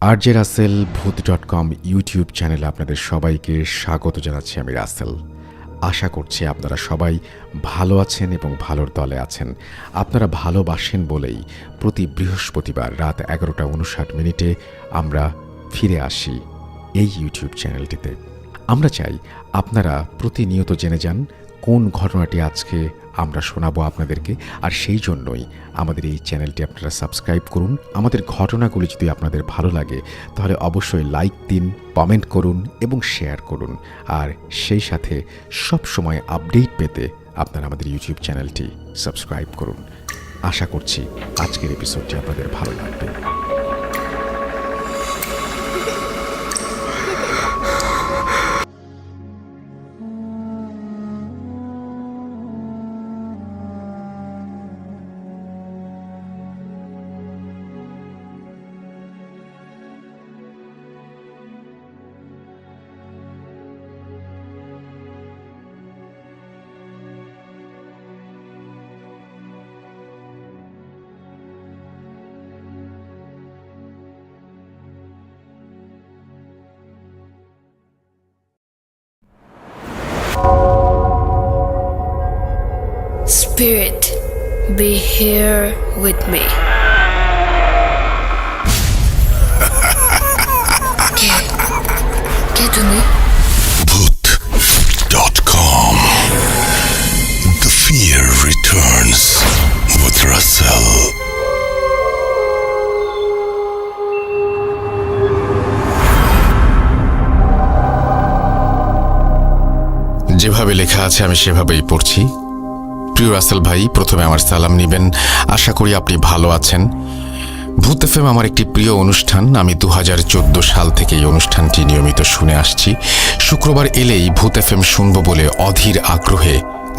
RJ Rasel ভূত.com YouTube চ্যানেলে আপনাদের সবাইকে স্বাগত জানাচ্ছি। আমি রাসেল। আশা করছি আপনারা সবাই ভালো আছেন এবং ভালোর দলে আছেন। আপনারা ভালোবাসেন বলেই প্রতি বৃহস্পতিবার রাত 11:59 আমরা ফিরে আসি এই ইউটিউব চ্যানেলটিতে। আমরা চাই আপনারা প্রতিনিয়ত জেনে যান কোন ঘটনাটি আজকে আমরা শোনাবো আপনাদেরকে, আর সেই জন্যই আমাদের এই চ্যানেলটি আপনারা সাবস্ক্রাইব করুন। আমাদের ঘটনাগুলি যদি আপনাদের ভালো লাগে তাহলে অবশ্যই লাইক দিন, কমেন্ট করুন এবং শেয়ার করুন। আর সেই সাথে সব সময় আপডেট পেতে আপনারা আমাদের ইউটিউব চ্যানেলটি সাবস্ক্রাইব করুন। আশা করছি আজকের এপিসোডটি আপনাদের ভালো লাগবে। Spirit, be here with me. কে তুমি? Bhoot.com. The fear returns with Russell. যেভাবে লেখা আছে আমি সেভাবেই পড়ছি। প্রিয় রাসেল ভাই, প্রথমে আমার সালাম নেবেন। আশা করি আপনি ভালো আছেন। ভূত এফএম আমার একটি প্রিয় অনুষ্ঠান। আমি 2014 সাল থেকে এই অনুষ্ঠানটি নিয়মিত শুনে আসছি। শুক্রবার এলেই ভূত এফএম শুনব বলে অধীর আগ্রহে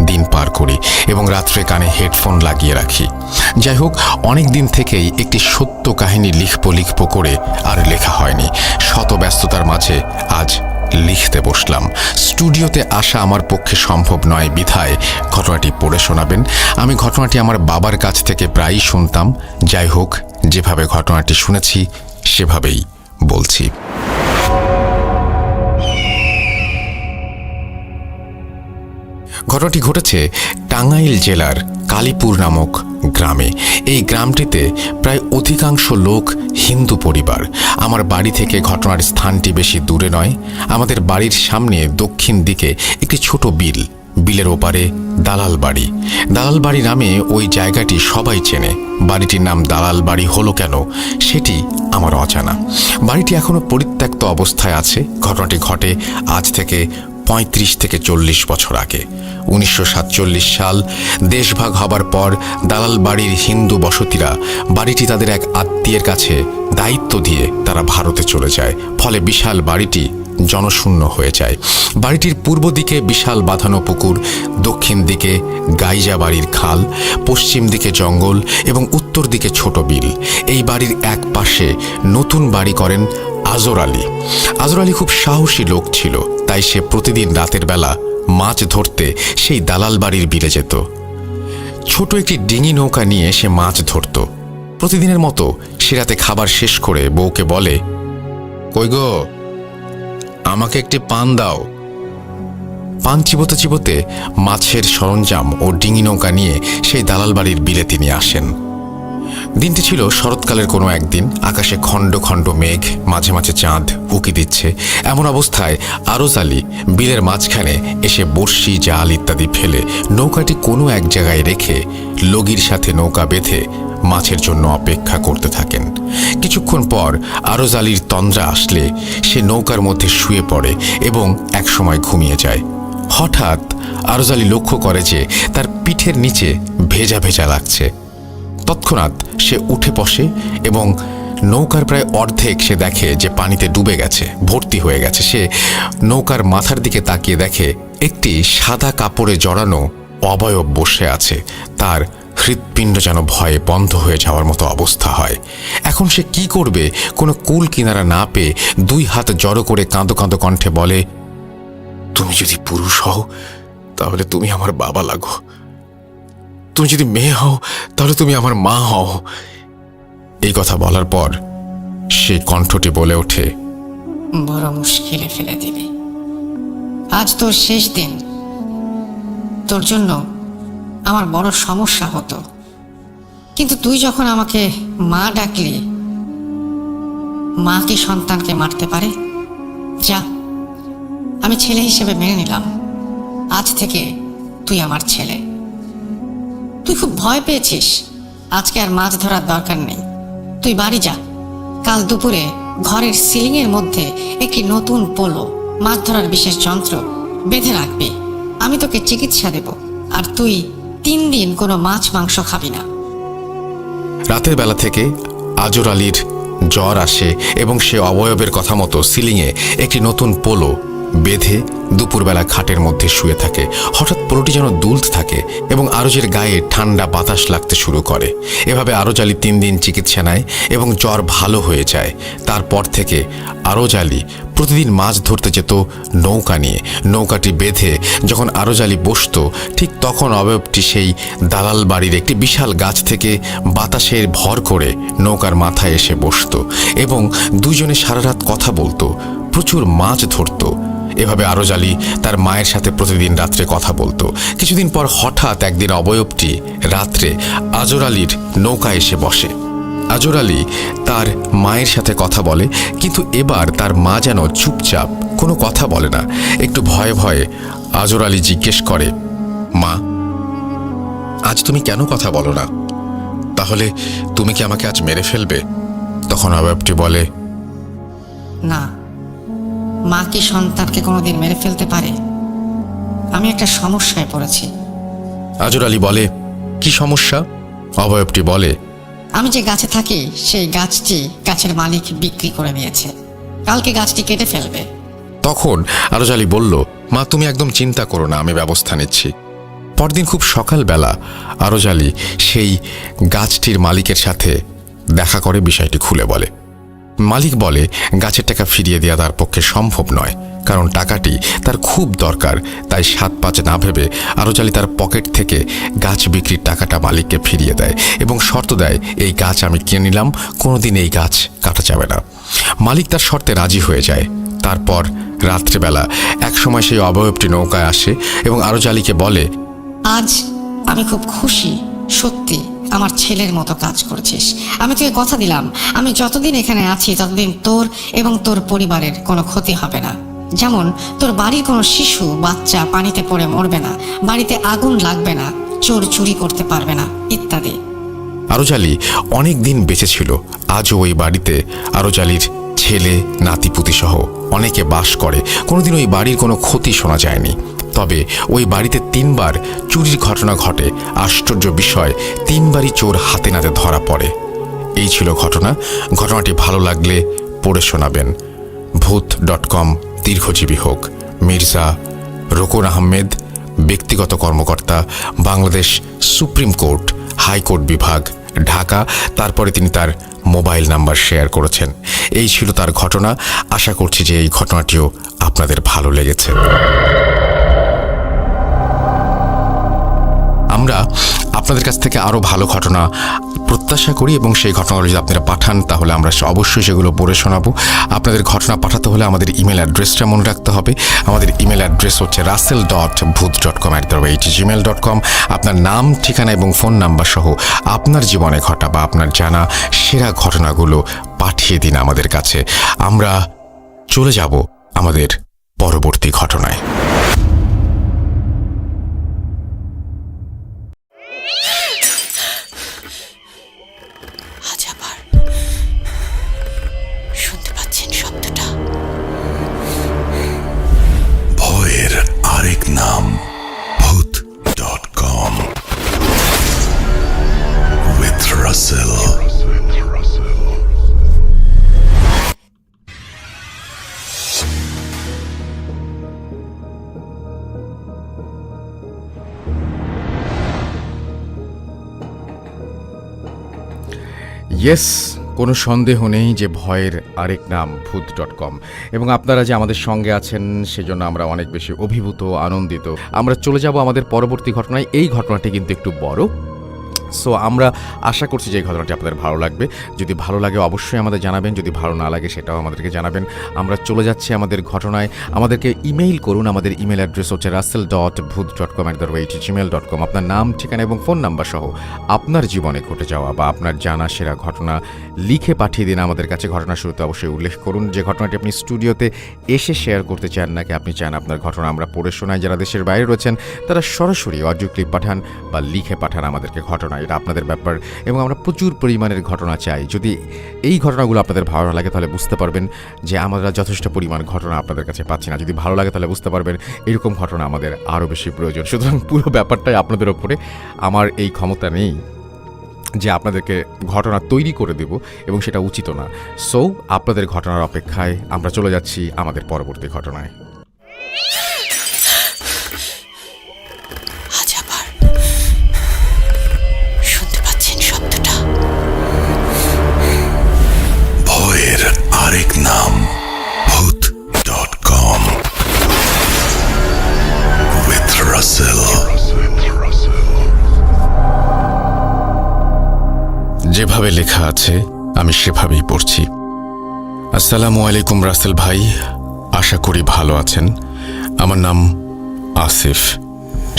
দিন পার করি এবং রাত্রে কানে হেডফোন লাগিয়ে রাখি। যাই হোক, অনেক দিন থেকেই একটি সত্য কাহিনী লিখব করে আর লেখা হয়নি। শত ব্যস্ততার মাঝে আজ লিখতে বসলাম। স্টুডিওতে আসা আমার পক্ষে সম্ভব নয় বিধায় ঘটনাটি পড়ে শোনাবেন। আমি ঘটনাটি আমার বাবার কাছ থেকে প্রায়ই শুনতাম। যাই হোক, যেভাবে ঘটনাটি শুনেছি সেভাবেই বলছি। ঘটনাটি ঘটেছে টাঙ্গাইল জেলার কালীপুর নামক গ্রামে। এই গ্রামটিতে প্রায় অধিকাংশ লোক হিন্দু পরিবার। আমার বাড়ি থেকে ঘটনার স্থানটি বেশি দূরে নয়। আমাদের বাড়ির সামনে দক্ষিণ দিকে একটি ছোট বিল। বিলের ওপারে দালাল বাড়ি। দালাল বাড়ি নামে ওই জায়গাটি সবাই চেনে। বাড়িটির নাম দালাল বাড়ি হলো কেন সেটি আমার অজানা। বাড়িটি এখনো পরিত্যক্ত অবস্থায় আছে। ঘটনাটি ঘটে আজ থেকে 35 থেকে 40 বছর আগে। 1947 সাল দেশভাগ হবার পর দালাল বাড়ির হিন্দু বসতিরা বাড়িটি তাদের এক আত্মীয়ের কাছে দায়িত্ব দিয়ে তারা ভারতে চলে যায়। ফলে বিশাল বাড়িটি জনশূন্য হয়ে যায়। বাড়িটির পূর্ব দিকে বিশাল বাঁধানো পুকুর, দক্ষিণ দিকে গাইজা বাড়ির খাল, পশ্চিম দিকে জঙ্গল এবং উত্তর দিকে ছোট বিল। এই বাড়ির এক পাশে নতুন বাড়ি করেন আজর আলী। আজর আলী খুব সাহসী লোক ছিল, তাই সে প্রতিদিন রাতের বেলা মাছ ধরতে সেই দালাল বাড়ির বিলে যেত। ছোট একটি ডিঙি নৌকা নিয়ে সে মাছ ধরত। প্রতিদিনের মতো সে রাতে খাবার শেষ করে বউকে বলে, কই গো, আমাকে একটি পান দাও। পান চিবোতে চিবোতে মাছের সরঞ্জাম ও ডিঙি নৌকা নিয়ে সেই দালাল বাড়ির বিলে তিনি আসেন। দিনটি ছিল শরৎকালের কোনো একদিন। আকাশে খণ্ড খণ্ড মেঘ, মাঝে মাঝে চাঁদ উকি দিচ্ছে। এমন অবস্থায় আরজ আলী বিলের মাঝখানে এসে বড়শি, জাল ইত্যাদি ফেলে নৌকাটি কোনো এক জায়গায় রেখে লগির সাথে নৌকা বেঁধে মাছের জন্য অপেক্ষা করতে থাকেন। কিছুক্ষণ পর আরজ আলীর তন্দ্রা আসলে সে নৌকার মধ্যে শুয়ে পড়ে এবং একসময় ঘুমিয়ে যায়। হঠাৎ আরজ আলী লক্ষ্য করে যে তার পিঠের নিচে ভেজা ভেজা লাগছে। তৎক্ষণাৎ সে উঠে বসে এবং নৌকার প্রায় অর্ধেক সে দেখে যে পানিতে ডুবে গেছে, ভর্তি হয়ে গেছে। সে নৌকার মাথার দিকে তাকিয়ে দেখে একটি সাদা কাপড়ে জড়ানো অবয়ব বসে আছে। তার হৃৎপিণ্ড যেন ভয়ে বন্ধ হয়ে যাওয়ার মতো অবস্থা হয়। এখন সে কি করবে কোনো কুল কিনারা না পেয়ে 2 হাত জড়ো করে কাঁদো কাঁদো কণ্ঠে বলে, তুমি যদি পুরুষ হও তাহলে তুমি আমার বাবা লাগো, তুমি যদি মেয়ে হও তাহলে তুমি আমার মা হও। এই কথা বলার পর সেই কণ্ঠটি বলে ওঠে, বড় মুশকিলে ফেলে দিবি। আজ তোর শেষ দিন। তোর জন্য আমার বড় সমস্যা হতো, কিন্তু তুই যখন আমাকে মা ডাকলি, মা কি সন্তানকে মারতে পারে? যা, আমি ছেলে হিসেবে মেনে নিলাম। আজ থেকে তুই আমার ছেলে। তুই খুব ভয় পেয়েছিস, আজকে আর মাছ ধরার দরকার নেই। তুই বাড়ি যা। কাল দুপুরে ঘরের সিলিং এর মধ্যে একটি নতুন পোলো, মাছ ধরার বিশেষ যন্ত্র বেঁধে রাখবি। আমি তোকে চিকিৎসা দেব, আর তুই 3 দিন কোনো মাছ মাংস খাবি না। রাতের বেলা থেকে আজর আলীর জ্বর আসে এবং সে অবয়বের কথা মতো সিলিংয়ে একটি নতুন পোলো বেঁধে দুপুরবেলা খাটের মধ্যে শুয়ে থাকে। হঠাৎ পোলোটি যেন দুলতে থাকে এবং আরজের গায়ে ঠান্ডা বাতাস লাগতে শুরু করে। এভাবে আরজ আলী 3 দিন চিকিৎসা নেয় এবং জ্বর ভালো হয়ে যায়। তারপর থেকে আরজ আলী প্রতিদিন মাছ ধরতে যেত নৌকা নিয়ে। নৌকাটি বেঁধে যখন আরজ আলী বসত, ঠিক তখন অবয়বটি সেই দালাল বাড়ির একটি বিশাল গাছ থেকে বাতাসের ভর করে নৌকার মাথায় এসে বসত এবং দুজনে সারা রাত কথা বলতো, প্রচুর মাছ ধরত। এভাবে আরজ আলী তার মায়ের সাথে প্রতিদিন রাত্রে কথা বলতো। কিছুদিন পর হঠাৎ একদিন অবয়বটি রাত্রে আজর আলীর নৌকা এসে বসে। আজর আলী তার মায়ের সাথে কথা বলে, কিন্তু এবার তার মা যেন চুপচাপ, কোনো কথা বলে না। একটু ভয়ে ভয়ে আজর আলী জিজ্ঞেস করে, মা, আজ তুমি কেন কথা বলো না? তাহলে তুমি কি আমাকে আজ মেরে ফেলবে? তখন অবয়বটি বলে, না, মা কি সন্তানকে কোনোদিন মেরে ফেলতে পারে? আমি একটা সমস্যায় পড়েছি। আজর আলী বলে, কি সমস্যা? অবয়বটি বলে, আমি যে গাছে থাকি সেই গাছটি গাছের মালিক বিক্রি করে দিয়েছে। কালকে গাছটি কেটে ফেলবে। তখন আরজ আলী বলল, মা, তুমি একদম চিন্তা করো না, আমি ব্যবস্থা নিচ্ছি। পরদিন খুব সকালবেলা আরজ আলী সেই গাছটির মালিকের সাথে দেখা করে বিষয়টি খুলে বলে। মালিক বলে, গাছের টাকা ফিরিয়ে দেওয়া তার পক্ষে সম্ভব নয়, কারণ টাকাটি তার খুব দরকার। তাই 7-5 না ভেবে আরজ আলী তার পকেট থেকে গাছ বিক্রির টাকাটা মালিককে ফিরিয়ে দেয় এবং শর্ত দেয়, এই গাছ আমি কিনে নিলাম, কোনোদিন এই গাছ কাটা যাবে না। মালিক তার শর্তে রাজি হয়ে যায়। তারপর রাত্রেবেলা একসময় সেই অবয়বটি নৌকায় আসে এবং আরজ আলীকে বলে, আজ আমি খুব খুশি, সত্যি আমার ছেলের মতো কাজ করছিস। আমি তোকে কথা দিলাম, আমি যতদিন এখানে আছি ততদিন তোর এবং তোর পরিবারের কোনো ক্ষতি হবে না। যেমন তোর বাড়ির কোনো শিশু বাচ্চা পানিতে পড়ে মরবে না, বাড়িতে আগুন লাগবে না, চোর চুরি করতে পারবে না, ইত্যাদি। আরজ আলী অনেক দিন বেঁচে ছিল। আজও ওই বাড়িতে আরজ আলীর ছেলে, নাতিপুতি সহ অনেকে বাস করে। কোনোদিন ওই বাড়ির কোনো ক্ষতি শোনা যায়নি। তবে ওই বাড়িতে 3 বার চুরির ঘটনা ঘটে। আশ্চর্য বিষয়, 3 বারই চোর হাতে নাতে ধরা পড়ে। এই ছিল ঘটনা। ঘটনাটি ভালো লাগলে পড়ে শোনাবেন। ভূত.com দীর্ঘজীবী হোক। মির্জা রোকন আহমেদ, ব্যক্তিগত কর্মকর্তা, বাংলাদেশ সুপ্রিম কোর্ট, হাইকোর্ট বিভাগ, ঢাকা। তারপরে তিনি তার মোবাইল নাম্বার শেয়ার করেছেন। এই ছিল তার ঘটনা। আশা করছি যে এই ঘটনাটিও আপনাদের ভালো লেগেছে। আমরা আপনাদের কাছ থেকে আরও ভালো ঘটনা প্রত্যাশা করি এবং সেই ঘটনাগুলো যদি আপনারা পাঠান তাহলে আমরা অবশ্যই সেগুলো পড়ে শোনাবো। আপনাদের ঘটনা পাঠাতে হলে আমাদের ইমেল অ্যাড্রেসটা মনে রাখতে হবে। আমাদের ইমেল অ্যাড্রেস হচ্ছে russell.booth.com@gmail.com। আপনার নাম, ঠিকানা এবং ফোন নাম্বার সহ আপনার জীবনে ঘটা বা আপনার জানা সেরা ঘটনাগুলো পাঠিয়ে দিন আমাদের কাছে। আমরা চলে যাব আমাদের পরবর্তী ঘটনায়। আজ আবার শুনতে পাচ্ছেন শব্দটা? ভয়ের আরেক নাম ভূত.com with Russell. ইয়েস, কোনো সন্দেহ নেই যে ভয়ের আরেক নাম ভূত.com। এবং আপনারা যে আমাদের সঙ্গে আছেন সেজন্য আমরা অনেক বেশি অভিভূত, আনন্দিত। আমরা চলে যাব আমাদের পরবর্তী ঘটনায়। এই ঘটনাটি কিন্তু একটু বড়। সো আমরা আশা করছি যে এই ঘটনাটি আপনাদের ভালো লাগবে। যদি ভালো লাগে অবশ্যই আমাদের জানাবেন, যদি ভালো না লাগে সেটাও আমাদেরকে জানাবেন। আমরা চলে যাচ্ছি আমাদের ঘটনায়। আমাদেরকে ইমেইল করুন। আমাদের ইমেল অ্যাড্রেস হচ্ছে russell.bhoot.com@gmail.com। আপনার নাম, ঠিকানা এবং ফোন নাম্বার সহ আপনার জীবনে ঘটে যাওয়া বা আপনার জানা সেরা ঘটনা লিখে পাঠিয়ে দিন আমাদের কাছে। ঘটনা শুরুতে অবশ্যই উল্লেখ করুন যে ঘটনাটি আপনি স্টুডিওতে এসে শেয়ার করতে চান, নাকি আপনি চান আপনার ঘটনা আমরা পড়ে শোনাই। যারা দেশের বাইরে রয়েছেন তারা সরাসরি অডিও ক্লিপ পাঠান বা লিখে পাঠান আমাদেরকে ঘটনা, এটা আপনাদের ব্যাপার। এবং আমরা প্রচুর পরিমাণের ঘটনা চাই। যদি এই ঘটনাগুলো আপনাদের ভালো লাগে তাহলে বুঝতে পারবেন যে আমরা যথেষ্ট পরিমাণ ঘটনা আপনাদের কাছে পাচ্ছি না। যদি ভালো লাগে তাহলে বুঝতে পারবেন এরকম ঘটনা আমাদের আরও বেশি প্রয়োজন। সুতরাং পুরো ব্যাপারটাই আপনাদের ওপরে। আমার এই ক্ষমতা নেই যে আপনাদেরকে ঘটনা তৈরি করে দেব, এবং সেটা উচিত না। সো আপনাদের ঘটনার অপেক্ষায় আমরা চলে যাচ্ছি আমাদের পরবর্তী ঘটনায়। আজ আবার শুনতে পাচ্ছেন শব্দটা? ভয়ের আরেক নাম Bhoot.com with Russell. যেভাবে লেখা আছে আমি সেভাবেই পড়ছি। আসসালামু আলাইকুম রাসেল ভাই, আশা করি ভালো আছেন। আমার নাম আসিফ,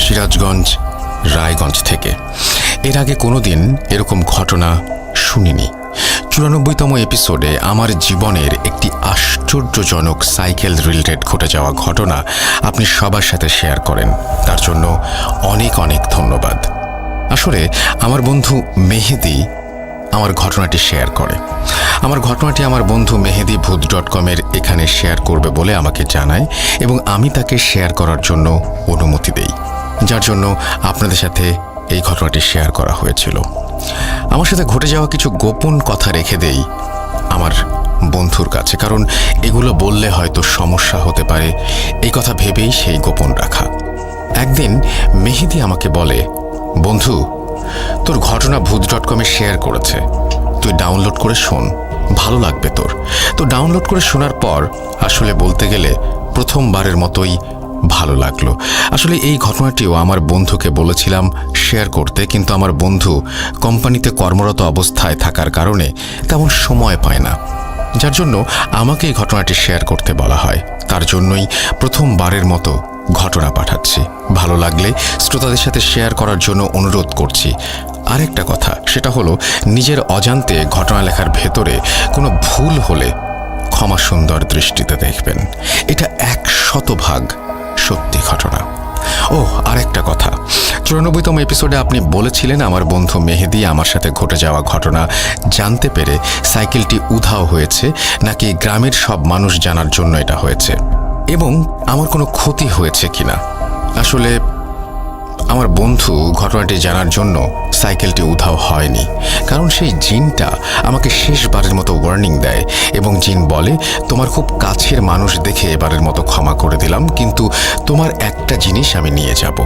সিরাজগঞ্জ, রায়গঞ্জ থেকে। এর আগে কোনোদিন এরকম ঘটনা শুনিনি। 94তম এপিসোডে আমার জীবনের একটি আশ্চর্যজনক সাইকেল রিলেটেড ঘটে যাওয়া ঘটনা আপনি সবার সাথে শেয়ার করেন, তার জন্য অনেক অনেক ধন্যবাদ। আসলে আমার বন্ধু মেহেদি আমার ঘটনাটি শেয়ার করে। আমার ঘটনাটি আমার বন্ধু মেহেদি Bhoot.com-এর এখানে শেয়ার করবে বলে আমাকে জানায়, এবং আমি তাকে শেয়ার করার জন্য অনুমতি দেই, যার জন্য আপনাদের সাথে এই ঘটনাটি শেয়ার করা হয়েছিল। আমার সাথে ঘটে যাওয়া কিছু গোপন কথা রেখে দেই আমার বন্ধুর কাছে, কারণ এগুলো বললে হয়তো সমস্যা হতে পারে, এই কথা ভেবেই সেই গোপন রাখা। একদিন মেহেদি আমাকে বলে, বন্ধু, তোর ঘটনা Bhoot.com-এ শেয়ার করেছে, তুই ডাউনলোড করে শোন, ভালো লাগবে তোর। তো ডাউনলোড করে শোনার পর আসলে বলতে গেলে প্রথমবারের মতোই ভালো লাগলো। আসলে এই ঘটনাটিও আমার বন্ধুকে বলেছিলাম শেয়ার করতে, কিন্তু আমার বন্ধু কোম্পানিতে কর্মরত অবস্থায় থাকার কারণে তেমন সময় পায় না, যার জন্য আমাকে এই ঘটনাটি শেয়ার করতে বলা হয়। তার জন্যই প্রথমবারের মতো ঘটনা পাঠাচ্ছি। ভালো লাগলে শ্রোতাদের সাথে শেয়ার করার জন্য অনুরোধ করছি। আরেকটা কথা, সেটা হলো নিজের অজান্তে ঘটনা লেখার ভেতরে কোনো ভুল হলে ক্ষমা সুন্দর দৃষ্টিতে দেখবেন। এটা 100% সত্যি ঘটনা। ও আরেকটা কথা, 94তম এপিসোডে আপনি বলেছিলেন আমার বন্ধু মেহেদি আমার সাথে ঘটে যাওয়া ঘটনা জানতে পেরে সাইকেলটি উধাও হয়েছে, নাকি গ্রামের সব মানুষ জানার জন্য এটা হয়েছে, এবং আমার কোনো ক্ষতি হয়েছে কিনা। আসলে আমার বন্ধু ঘটনাটি জানার জন্য সাইকেলটি উধাও হয়নি, কারণ সেই জিনটা আমাকে শেষবারের মতো ওয়ার্নিং দেয়, এবং জিন বলে, তোমার খুব কাছের মানুষ দেখে এবারের মতো ক্ষমা করে দিলাম, কিন্তু তোমার একটা জিনিস আমি নিয়ে যাব।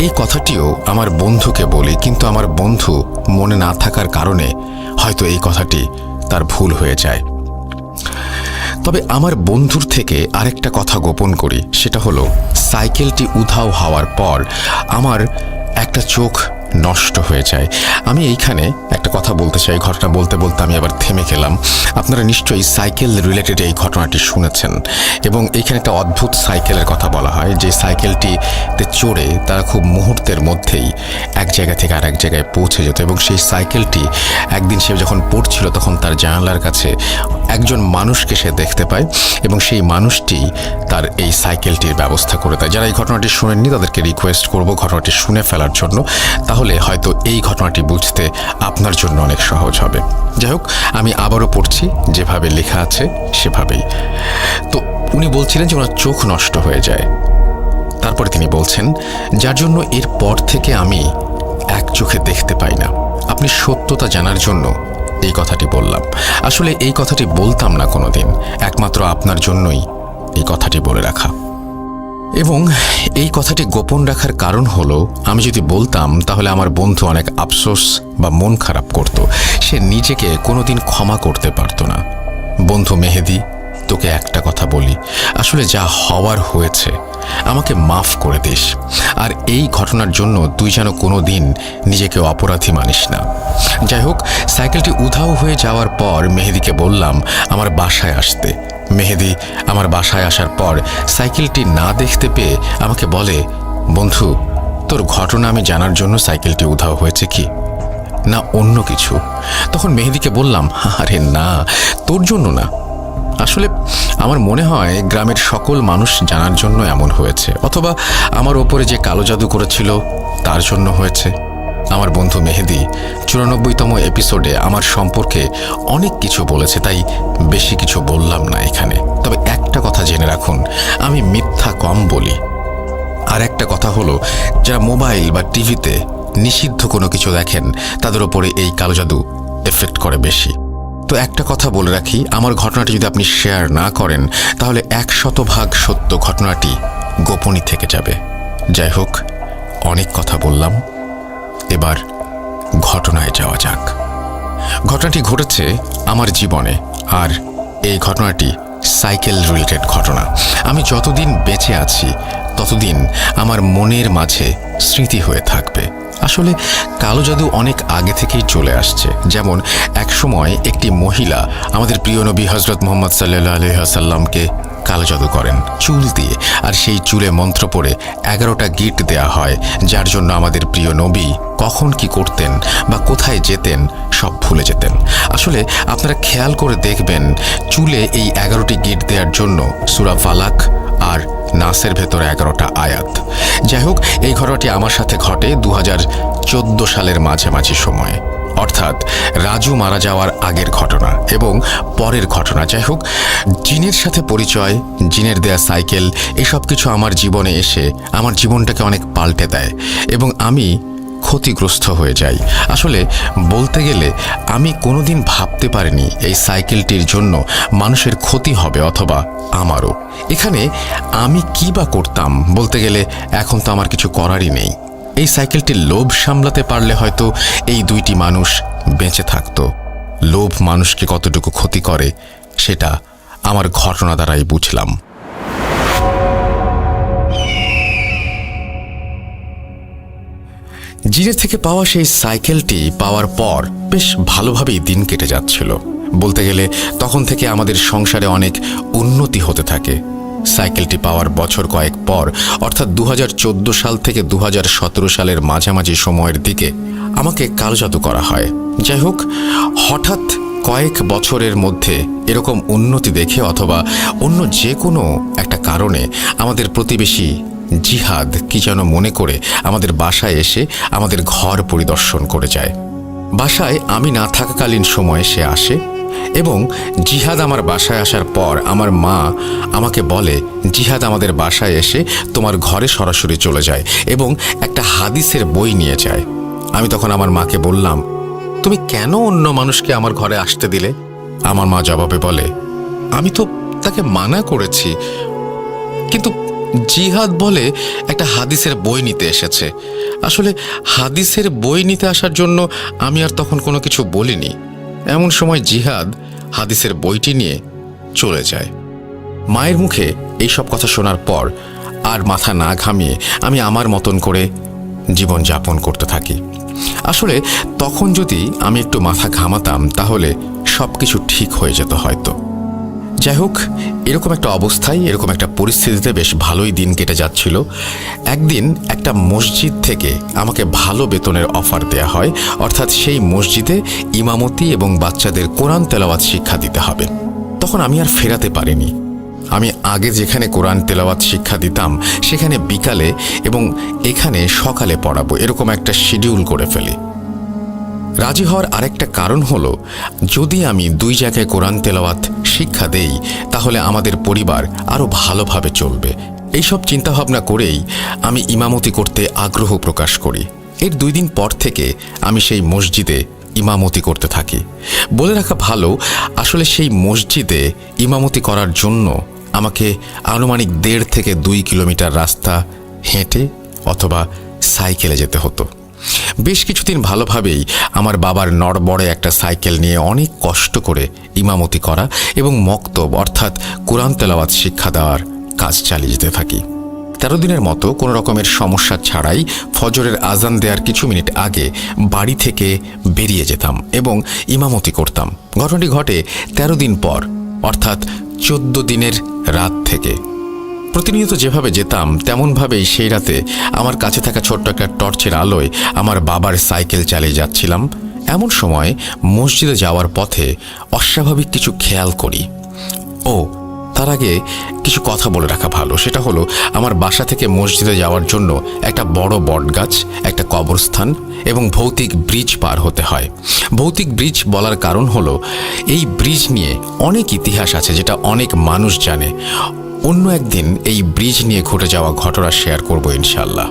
এই কথাটিও আমার বন্ধুকে বলি, কিন্তু আমার বন্ধু মনে না থাকার কারণে হয়তো এই কথাটি তার ভুল হয়ে যায়। তবে আমার বন্ধুর থেকে আরেকটা কথা গোপন করি, সেটা হলো সাইকেলটি উধাও হওয়ার পর আমার একটা চোখ নষ্ট হয়ে যায়। আমি এইখানে একটা কথা বলতে চাই, ঘটনা বলতে বলতে আমি আবার থেমে গেলাম। আপনারা নিশ্চয়ই সাইকেল রিলেটেড এই ঘটনাটি শুনেছেন, এবং এইখানে একটা অদ্ভুত সাইকেলের কথা বলা হয়, যে সাইকেলটিতে চড়ে তারা খুব মুহূর্তের মধ্যেই এক জায়গা থেকে আরেক জায়গায় পৌঁছে যেত, এবং সেই সাইকেলটি একদিন সে যখন পড়ছিল তখন তার জানালার কাছে একজন মানুষকে সে দেখতে পায়, এবং সেই মানুষটি তার এই সাইকেলটির ব্যবস্থা করে দেয়। যারা এই ঘটনাটি শুনেননি তাদেরকে রিকোয়েস্ট করব ঘটনাটি শুনে ফেলার জন্য, তাহলে হয়তো এই ঘটনাটি বুঝতে আপনার জন্য অনেক সহজ হবে। যাই হোক, আমি আবারও পড়ছি, যেভাবে লেখা আছে সেভাবেই। তো উনি বলছিলেন যে ওনার চোখ নষ্ট হয়ে যায়। তারপরে তিনি বলছেন, যার জন্য এর পর থেকে আমি এক চোখে দেখতে পাই না। আপনি সত্যতা জানার জন্য এই কথাটি বললাম। আসলে এই কথাটি বলতাম না কোনোদিন, একমাত্র আপনার জন্যই এই কথাটি বলে রাখা। এবং এই কথাটি গোপন রাখার কারণ হলো, আমি যদি বলতাম তাহলে আমার বন্ধু অনেক আফসোস বা মন খারাপ করত, সে নিজেকে কোনোদিন ক্ষমা করতে পারত না। বন্ধু মেহেদি তোকে একটা কথা বলি, আসলে যা হওয়ার হয়েছে, আমাকে মাফ করে দিস। আর এই ঘটনার জন্য তুই যেন কোনো দিন নিজেকে অপরাধী মানিস না। যাই হোক, সাইকেলটি উধাও হয়ে যাওয়ার পর মেহেদিকে বললাম আমার বাসায় আসতে। মেহেদি আমার বাসায় আসার পর সাইকেলটি না দেখতে পেয়ে আমাকে বলে, বন্ধু, তোর ঘটনা আমি জানার জন্য সাইকেলটি উধাও হয়েছে কি, না অন্য কিছু? তখন মেহেদিকে বললাম, আরে না, তোর জন্য না, আসলে আমার মনে হয় গ্রামের সকল মানুষ জানার জন্য এমন হয়েছে, অথবা আমার ওপরে যে কালো জাদু করেছিল তার জন্য হয়েছে। আমার বন্ধু মেহেদি 94তম এপিসোডে আমার সম্পর্কে অনেক কিছু বলেছে, তাই বেশি কিছু বললাম না এখানে। তবে একটা কথা জেনে রাখুন, আমি মিথ্যা কম বলি। আর একটা কথা হলো, যারা মোবাইল বা টিভিতে নিষিদ্ধ কোনো কিছু দেখেন তাদের ওপরে এই কালো জাদু এফেক্ট করে বেশি। তো একটা কথা বলে রাখি, আমার ঘটনাটি যদি আপনি শেয়ার না করেন তাহলে 100% সত্য ঘটনাটি গোপনই থেকে যাবে। যাই হোক, অনেক কথা বললাম, এবার ঘটনায় যাওয়া যাক। ঘটনাটি ঘটেছে আমার জীবনে, আর এই ঘটনাটি সাইকেল রিলেটেড ঘটনা। আমি যতদিন বেঁচে আছি ততদিন আমার মনের মাঝে স্মৃতি হয়ে থাকবে। আসলে কালো জাদু অনেক আগে থেকেই চলে আসছে। যেমন একসময় একটি মহিলা আমাদের প্রিয় নবী হজরত মুহাম্মদ সাল্লাল্লাহু আলাইহি ওয়াসাল্লামকে কালো জাদু করেন চুল দিয়ে, আর সেই চুলে মন্ত্র পড়ে 11টা গিট দেয়া হয়, যার জন্য আমাদের প্রিয় নবী কখন কি করতেন বা কোথায় যেতেন সব ভুলে যেতেন। আসলে আপনারা খেয়াল করে দেখবেন, চুলে এই 11টি গিট দেওয়ার জন্য সূরা ফালাক আর নাসের ভেতরে 11টা আয়াত। যাই হোক, এই ঘটনাটি আমার সাথে ঘটে 2014 সালের মাঝামাঝি সময়ে, অর্থাৎ রাজু মারা যাওয়ার আগের ঘটনা এবং পরের ঘটনা। যাই হোক, জিনের সাথে পরিচয়, জিনের দেয়া সাইকেল, এসব কিছু আমার জীবনে এসে আমার জীবনটাকে অনেক পাল্টে দেয় এবং আমি ক্ষতিগ্রস্ত হয়ে যাই। আসলে বলতে গেলে আমি কোনোদিন ভাবতে পারিনি এই সাইকেলটির জন্য মানুষের ক্ষতি হবে, অথবা আমারও। এখানে আমি কি বা করতাম? বলতে গেলে এখন তো আমার কিছু করারই নেই। এই সাইকেলটির লোভ সামলাতে পারলে হয়তো এই দুইটি মানুষ বেঁচে থাকতো। লোভ মানুষকে কতটুকু ক্ষতি করে সেটা আমার ঘটনা দ্বারাই বুঝলাম। জিনের থেকে পাওয়া সেই সাইকেলটি পাওয়ার পর বেশ ভালোভাবেই দিন কেটে যাচ্ছিল। বলতে গেলে তখন থেকে আমাদের সংসারে অনেক উন্নতি হতে থাকে। সাইকেলটি পাওয়ার বছর কয়েক পর, অর্থাৎ 2014 সাল থেকে 2017 সালের মাঝামাঝি সময়ের দিকে আমাকে কালো জাদু করা হয়। যাই হোক, হঠাৎ কয়েক বছরের মধ্যে এরকম উন্নতি দেখে অথবা অন্য যে কোনো একটা কারণে আমাদের প্রতিবেশী জিহাদ কি যেন মনে করে আমাদের বাসায় এসে আমাদের ঘর পরিদর্শন করে যায়। বাসায় আমি না থাকাকালীন সময়ে সে আসে এবং জিহাদ আমার বাসায় আসার পর আমার মা আমাকে বলে, জিহাদ আমাদের বাসায় এসে তোমার ঘরে সরাসরি চলে যায় এবং একটা হাদিসের বই নিয়ে যায়। আমি তখন আমার মাকে বললাম, তুমি কেন অন্য মানুষকে আমার ঘরে আসতে দিলে? আমার মা জবাবে বলে, আমি তো তাকে মানা করেছি, কিন্তু জিহাদ বলে একটা হাদিসের বই নিতে এসেছে। আসলে হাদিসের বই নিতে আসার জন্য আমি আর তখন কোনো কিছু বলিনি। এমন সময় জিহাদ হাদিসের বইটি নিয়ে চলে যায়। মায়ের মুখে এই সব কথা শোনার পর আর মাথা না ঘামিয়ে আমি আমার মতন করে জীবন যাপন করতে থাকি। আসলে তখন যদি আমি একটু মাথা ঘামাতাম তাহলে সব কিছু ঠিক হয়ে যেত হয়তো। যাই হোক, এরকম একটা অবস্থায়, এরকম একটা পরিস্থিতিতে বেশ ভালোই দিন কেটে যাচ্ছিল। একদিন একটা মসজিদ থেকে আমাকে ভালো বেতনের অফার দেয়া হয়, অর্থাৎ সেই মসজিদে ইমামতি এবং বাচ্চাদের কোরআন তেলাওয়াত শিক্ষা দিতে হবে। তখন আমি আর ফেরাতে পারিনি। আমি আগে যেখানে কোরআন তেলাওয়াত শিক্ষা দিতাম সেখানে বিকালে এবং এখানে সকালে পড়াবো, এরকম একটা শিডিউল করে ফেলি। রাজি হওয়ার আরেকটা কারণ হলো, যদি আমি দুই জায়গায় কোরআন তেলাওয়াত শিক্ষা দেই তাহলে আমাদের পরিবার আরও ভালোভাবে চলবে। এইসব চিন্তাভাবনা করেই আমি ইমামতি করতে আগ্রহ প্রকাশ করি। এর 2 দিন পর থেকে আমি সেই মসজিদে ইমামতি করতে থাকি। বলে রাখা ভালো, আসলে সেই মসজিদে ইমামতি করার জন্য আমাকে আনুমানিক 1.5 থেকে 2 কিলোমিটার রাস্তা হেঁটে অথবা সাইকেলে যেতে হতো। বেশ কিছুদিন ভালোভাবেই আমার বাবার নড়বড়ে একটা সাইকেল নিয়ে অনেক কষ্ট করে ইমামতি করা এবং মক্তব অর্থাৎ কোরআন তেলাওয়াত শিক্ষা দেওয়ার কাজ চালিয়ে যেতে থাকি। 13 দিনের মতো কোনো রকমের সমস্যা ছাড়াই ফজরের আজান দেওয়ার কিছু মিনিট আগে বাড়ি থেকে বেরিয়ে যেতাম এবং ইমামতি করতাম। ঘটনাটি ঘটে 13 দিন পর, অর্থাৎ 14 দিনের রাত থেকে। প্রতিনিয়ত যেভাবে যেতাম তেমনভাবেই সেই রাতে আমার কাছে থাকা ছোট্ট একটা টর্চের আলোয় আমার বাবার সাইকেল চালিয়ে যাচ্ছিলাম। এমন সময় মসজিদে যাওয়ার পথে অস্বাভাবিক কিছু খেয়াল করি। তার আগে কিছু কথা বলে রাখা ভালো, সেটা হলো আমার বাসা থেকে মসজিদে যাওয়ার জন্য একটা বড় বটগাছ, একটা কবরস্থান এবং ভৌতিক ব্রিজ পার হতে হয়। ভৌতিক ব্রিজ বলার কারণ হলো এই ব্রিজ নিয়ে অনেক ইতিহাস আছে যেটা অনেক মানুষ জানে। অন্য একদিন এই ব্রিজ নিয়ে ঘটে যাওয়া ঘটনা শেয়ার করব ইনশাল্লাহ।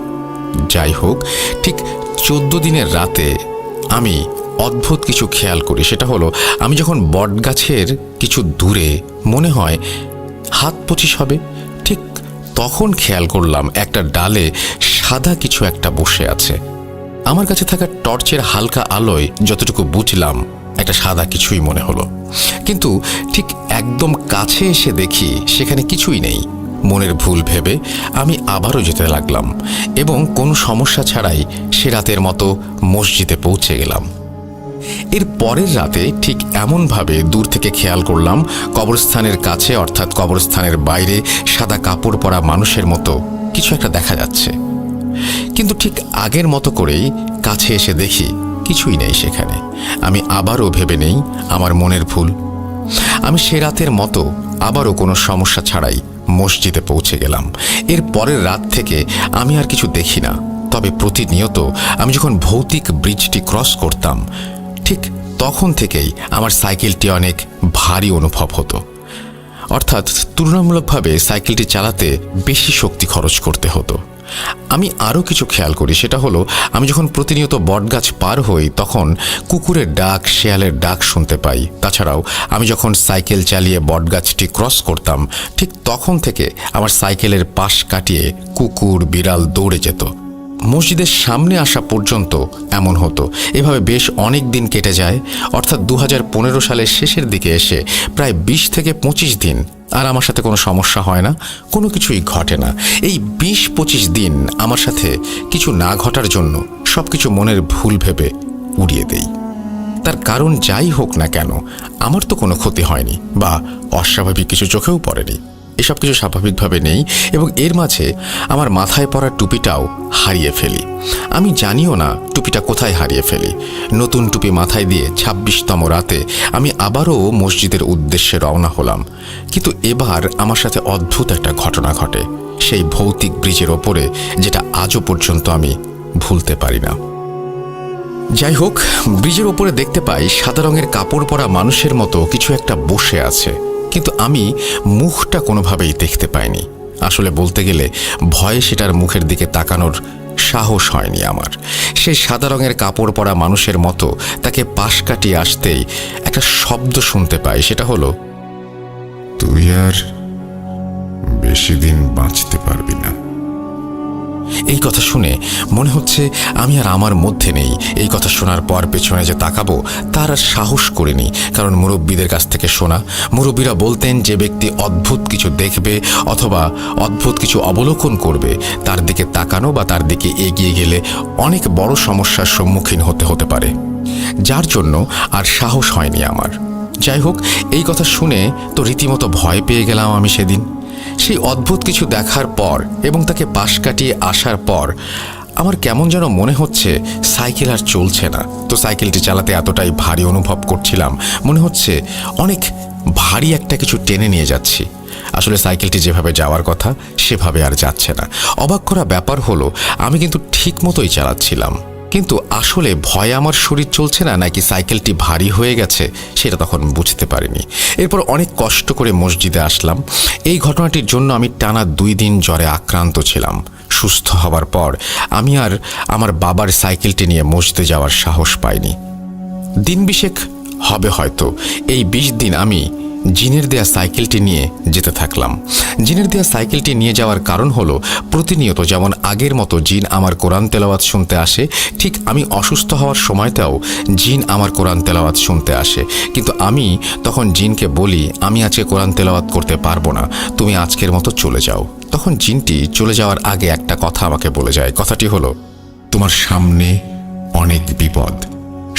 যাই হোক, ঠিক 14 দিনের রাতে আমি অদ্ভুত কিছু খেয়াল করি। সেটা হলো আমি যখন বটগাছের কিছু দূরে, মনে হয় 25 হবে, ঠিক তখন খেয়াল করলাম একটা ডালে সাদা কিছু একটা বসে আছে। আমার কাছে থাকা টর্চের হালকা আলোয় যতটুকু বুঝলাম একটা সাদা কিছুই মনে হলো, কিন্তু ঠিক একদম কাছে এসে দেখি সেখানে কিছুই নেই। মনের ভুল ভেবে আমি আবারও যেতে লাগলাম এবং কোনো সমস্যা ছাড়াই সে রাতের মতো মসজিদে পৌঁছে গেলাম। এর পরের রাতে ঠিক এমনভাবে দূর থেকে খেয়াল করলাম কবরস্থানের কাছে, অর্থাৎ কবরস্থানের বাইরে সাদা কাপড় পরা মানুষের মতো কিছু একটা দেখা যাচ্ছে, কিন্তু ঠিক আগের মতো করেই কাছে এসে দেখি কিছুই নেই সেখানে। আমি আবারও ভেবে নেই আমার মনের ভুল। আমি সে রাতের মতো আবারও কোনো সমস্যা ছাড়াই মসজিদে পৌঁছে গেলাম। এর পরের রাত থেকে আমি আর কিছু দেখি না, তবে প্রতিনিয়ত আমি যখন ভৌতিক ব্রিজটি ক্রস করতাম ঠিক তখন থেকেই আমার সাইকেলটি অনেক ভারী অনুভব হতো। অর্থাৎ তুলনামূলকভাবে সাইকেলটি চালাতে বেশি শক্তি খরচ করতে হতো। আমি আরও কিছু খেয়াল করি, সেটা হলো আমি যখন প্রতিনিয়ত বটগাছ পার হই তখন কুকুরের ডাক, শেয়ালের ডাক শুনতে পাই। তাছাড়াও আমি যখন সাইকেল চালিয়ে বটগাছটি ক্রস করতাম ঠিক তখন থেকে আমার সাইকেলের পাশ কাটিয়ে কুকুর, বিড়াল দৌড়ে যেত। মসজিদের সামনে আসা পর্যন্ত এমন হতো। এভাবে বেশ অনেক দিন কেটে যায়, অর্থাৎ 2015 সালের শেষের দিকে এসে প্রায় 20 থেকে 25 দিন আর আমার সাথে কোনো সমস্যা হয় না, কোনো কিছুই ঘটে না। এই 20-25 দিন আমার সাথে কিছু না ঘটার জন্য সব কিছু মনের ভুল ভেবে উড়িয়ে দেই। তার কারণ যাই হোক না কেন, আমার তো কোনো ক্ষতি হয়নি বা অস্বাভাবিক কিছু চোখেও পড়েনি। এসব কিছু স্বাভাবিকভাবে নেই এবং এর মাঝে আমার মাথায় পড়া টুপিটাও হারিয়ে ফেলি। আমি জানিও না টুপিটা কোথায় হারিয়ে ফেলি। নতুন টুপি মাথায় দিয়ে 26তম রাতে আমি আবারও মসজিদের উদ্দেশ্যে রওনা হলাম, কিন্তু এবার আমার সাথে অদ্ভুত একটা ঘটনা ঘটে সেই ভৌতিক ব্রিজের ওপরে, যেটা আজও পর্যন্ত আমি ভুলতে পারি না। যাই হোক, ব্রিজের ওপরে দেখতে পাই সাদা রঙের কাপড় পরা মানুষের মতো কিছু একটা বসে আছে, কিন্তু আমি মুখটা কোনোভাবেই দেখতে পাইনি। আসলে বলতে গেলে ভয়ে সেটার মুখের দিকে তাকানোর সাহস হয়নি আমার। সেই সাদা রঙের কাপড় পরা মানুষের মতো তাকে পাশ কাটিয়ে আসতেই একটা শব্দ শুনতে পাই, সেটা হলো, তুই আর বেশি দিন বাঁচতে পারবি না। এই কথা শুনে মনে হচ্ছে আমি আর আমার মধ্যে নেই। এই কথা শোনার পর পেছনে যে তাকাবো তার আর সাহস করিনি, কারণ মুরব্বীদের কাছ থেকে শোনা, মুরব্বীরা বলতেন যে ব্যক্তি অদ্ভুত কিছু দেখবে অথবা অদ্ভুত কিছু অবলোকন করবে তার দিকে তাকানো বা তার দিকে এগিয়ে গেলে অনেক বড় সমস্যার সম্মুখীন হতে পারে, যার জন্য আর সাহস হয়নি আমার। যাই হোক, এই কথা শুনে তো রীতিমতো ভয় পেয়ে গেলাম আমি সেদিন। সেই অদ্ভুত কিছু দেখার পর এবং তাকে পাশ কাটিয়ে আসার পর আমার কেমন যেন মনে হচ্ছে সাইকেল আর চলছে না। তো সাইকেলটি চালাতে এতটাই ভারী অনুভব করছিলাম, মনে হচ্ছে অনেক ভারী একটা কিছু টেনে নিয়ে যাচ্ছি। আসলে সাইকেলটি যেভাবে যাওয়ার কথা সেভাবে আর যাচ্ছে না। অবাক করা ব্যাপার হলো আমি কিন্তু ঠিক মতোই চালাচ্ছিলাম, কিন্তু আসলে ভয়ে আমার শরীর চলছে না নাকি সাইকেলটি ভারী হয়ে গেছে সেটা তখন বুঝতে পারিনি। এরপর অনেক কষ্ট করে মসজিদে আসলাম। এই ঘটনাটির জন্য আমি টানা 2 দিন জ্বরে আক্রান্ত ছিলাম। সুস্থ হবার পর আমি আর আমার বাবার সাইকেলটি নিয়ে মসজিদে যাওয়ার সাহস পাইনি। দিন বিশেক হবে হয়তো। এই 20 দিন আমি জিনের দেয়া সাইকেলটি নিয়ে যেতে থাকলাম। জিনের দেয়া সাইকেলটি নিয়ে যাওয়ার কারণ হলো, প্রতিনিয়ত যেমন আগের মতো জিন আমার কোরআন তেলাওয়াত শুনতে আসে, ঠিক আমি অসুস্থ হওয়ার সময়টাও জিন আমার কোরআন তেলাওয়াত শুনতে আসে। কিন্তু আমি তখন জিনকে বলি, আমি আজকে কোরআন তেলাওয়াত করতে পারবো না, তুমি আজকের মতো চলে যাও। তখন জিনটি চলে যাওয়ার আগে একটা কথা আমাকে বলে যায়। কথাটি হলো, তোমার সামনে অনেক বিপদ,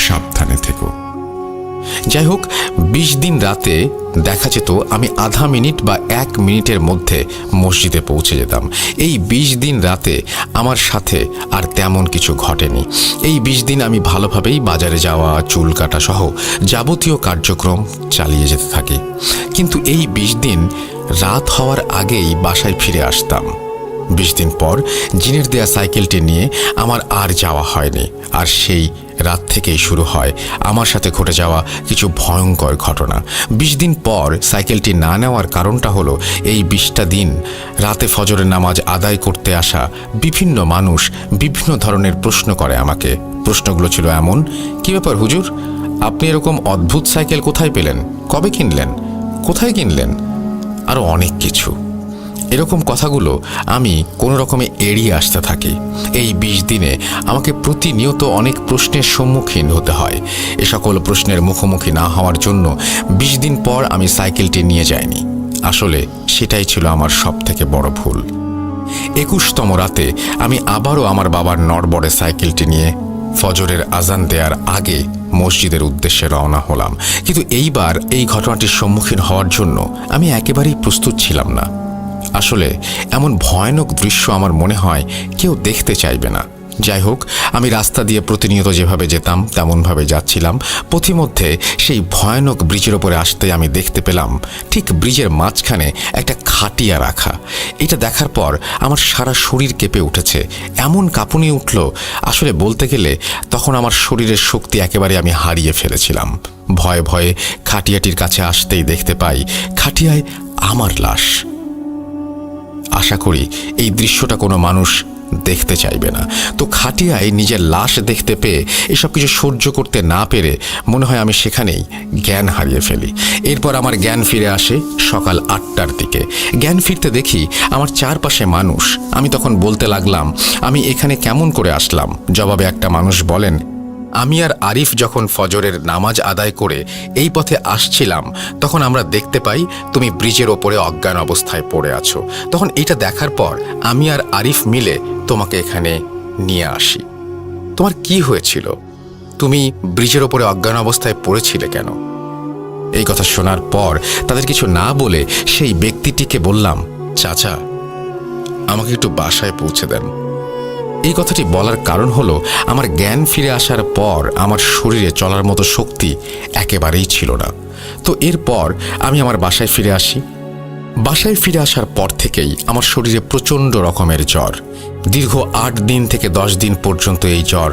সাবধানে থেকো। যাই হোক, 20 দিন রাতে দেখা যেত আমি আধা মিনিট বা 1 মিনিটের মধ্যে মসজিদে পৌঁছে যেতাম। এই 20 দিন রাতে আমার সাথে আর তেমন কিছু ঘটেনি। এই 20 দিন আমি ভালোভাবেই বাজারে যাওয়া, চুল কাটা সহ যাবতীয় কার্যক্রম চালিয়ে যেতে থাকি। কিন্তু এই 20 দিন রাত হওয়ার আগেই বাসায় ফিরে আসতাম। 20 দিন পর জিনের দেয়া সাইকেলটি নিয়ে আমার আর যাওয়া হয়নি। আর সেই রাত থেকেই শুরু হয় আমার সাথে ঘটে যাওয়া কিছু ভয়ঙ্কর ঘটনা। 20 দিন পর সাইকেলটি না নেওয়ার কারণটা হলো, এই 20টা দিন রাতে ফজরের নামাজ আদায় করতে আসা বিভিন্ন মানুষ বিভিন্ন ধরনের প্রশ্ন করে আমাকে। প্রশ্নগুলো ছিল এমন, কি ব্যাপার হুজুর, আপনি এরকম অদ্ভুত সাইকেল কোথায় পেলেন, কবে কিনলেন, কোথায় কিনলেন, আরও অনেক কিছু। এরকম কথাগুলো আমি কোনো রকমে এড়িয়ে আসতে থাকি। এই 20 দিনে আমাকে প্রতিনিয়ত অনেক প্রশ্নের সম্মুখীন হতে হয়। এ সকল প্রশ্নের মুখোমুখি না হওয়ার জন্য 20 দিন পর আমি সাইকেলটি নিয়ে যাইনি। আসলে সেটাই ছিল আমার সবথেকে বড় ভুল। 21তম রাতে আমি আবারও আমার বাবার নড়বড়ে সাইকেলটি নিয়ে ফজরের আজান দেওয়ার আগে মসজিদের উদ্দেশ্যে রওনা হলাম। কিন্তু এইবার এই ঘটনাটির সম্মুখীন হওয়ার জন্য আমি একেবারেই প্রস্তুত ছিলাম না। আসলে এমন ভয়ানক দৃশ্য আমার মনে হয় কেউ দেখতে চাইবে না। যাই হোক, আমি রাস্তা দিয়ে প্রতিনিয়ত যেভাবে যেতাম তেমনভাবে যাচ্ছিলাম। পথিমধ্যে সেই ভয়ানক ব্রিজের ওপরে আসতে আমি দেখতে পেলাম ঠিক ব্রিজের মাঝখানে একটা খাটিয়া রাখা। এটা দেখার পর আমার সারা শরীর কেঁপে উঠেছে, এমন কাঁপুনি উঠল, আসলে বলতে গেলে তখন আমার শরীরের শক্তি একেবারে আমি হারিয়ে ফেলেছিলাম। ভয়ে ভয়ে খাটিয়াটির কাছে আসতেই দেখতে পাই খাটিয়ায় আমার লাশ। আশা করি এই দৃশ্যটা কোনো মানুষ দেখতে চাইবে না। তো খাটিয়ায় নিজের লাশ দেখতে পেয়ে এসব কিছু সহ্য করতে না পেরে মনে হয় আমি সেখানেই জ্ঞান হারিয়ে ফেলি। এরপর আমার জ্ঞান ফিরে আসে সকাল 8টার দিকে। জ্ঞান ফিরতে দেখি আমার চারপাশে মানুষ। আমি তখন বলতে লাগলাম, আমি এখানে কেমন করে আসলাম? জবাবে একটা মানুষ বলেন, আমি আর আরিফ যখন ফজরের নামাজ আদায় করে এই পথে আসছিলাম তখন আমরা দেখতে পাই তুমি ব্রিজের ওপরে অজ্ঞান অবস্থায় পড়ে আছো। তখন এটা দেখার পর আমি আর আরিফ মিলে তোমাকে এখানে নিয়ে আসি। তোমার কি হয়েছিল? তুমি ব্রিজের ওপরে অজ্ঞান অবস্থায় পড়েছিলে কেন? এই কথা শোনার পর তাদের কিছু না বলে সেই ব্যক্তিটিকে বললাম, চাচা, আমাকে একটু বাসায় পৌঁছে দেন। এই কথাটি বলার কারণ হলো, আমার জ্ঞান ফিরে আসার পর আমার শরীরে চলার মতো শক্তি একেবারেই ছিল না। তো এরপর আমি আমার বাসায় ফিরে আসি। বাসায় ফিরে আসার পর থেকেই আমার শরীরে প্রচণ্ড রকমের জ্বর। দীর্ঘ 8 দিন থেকে 10 দিন পর্যন্ত এই জ্বর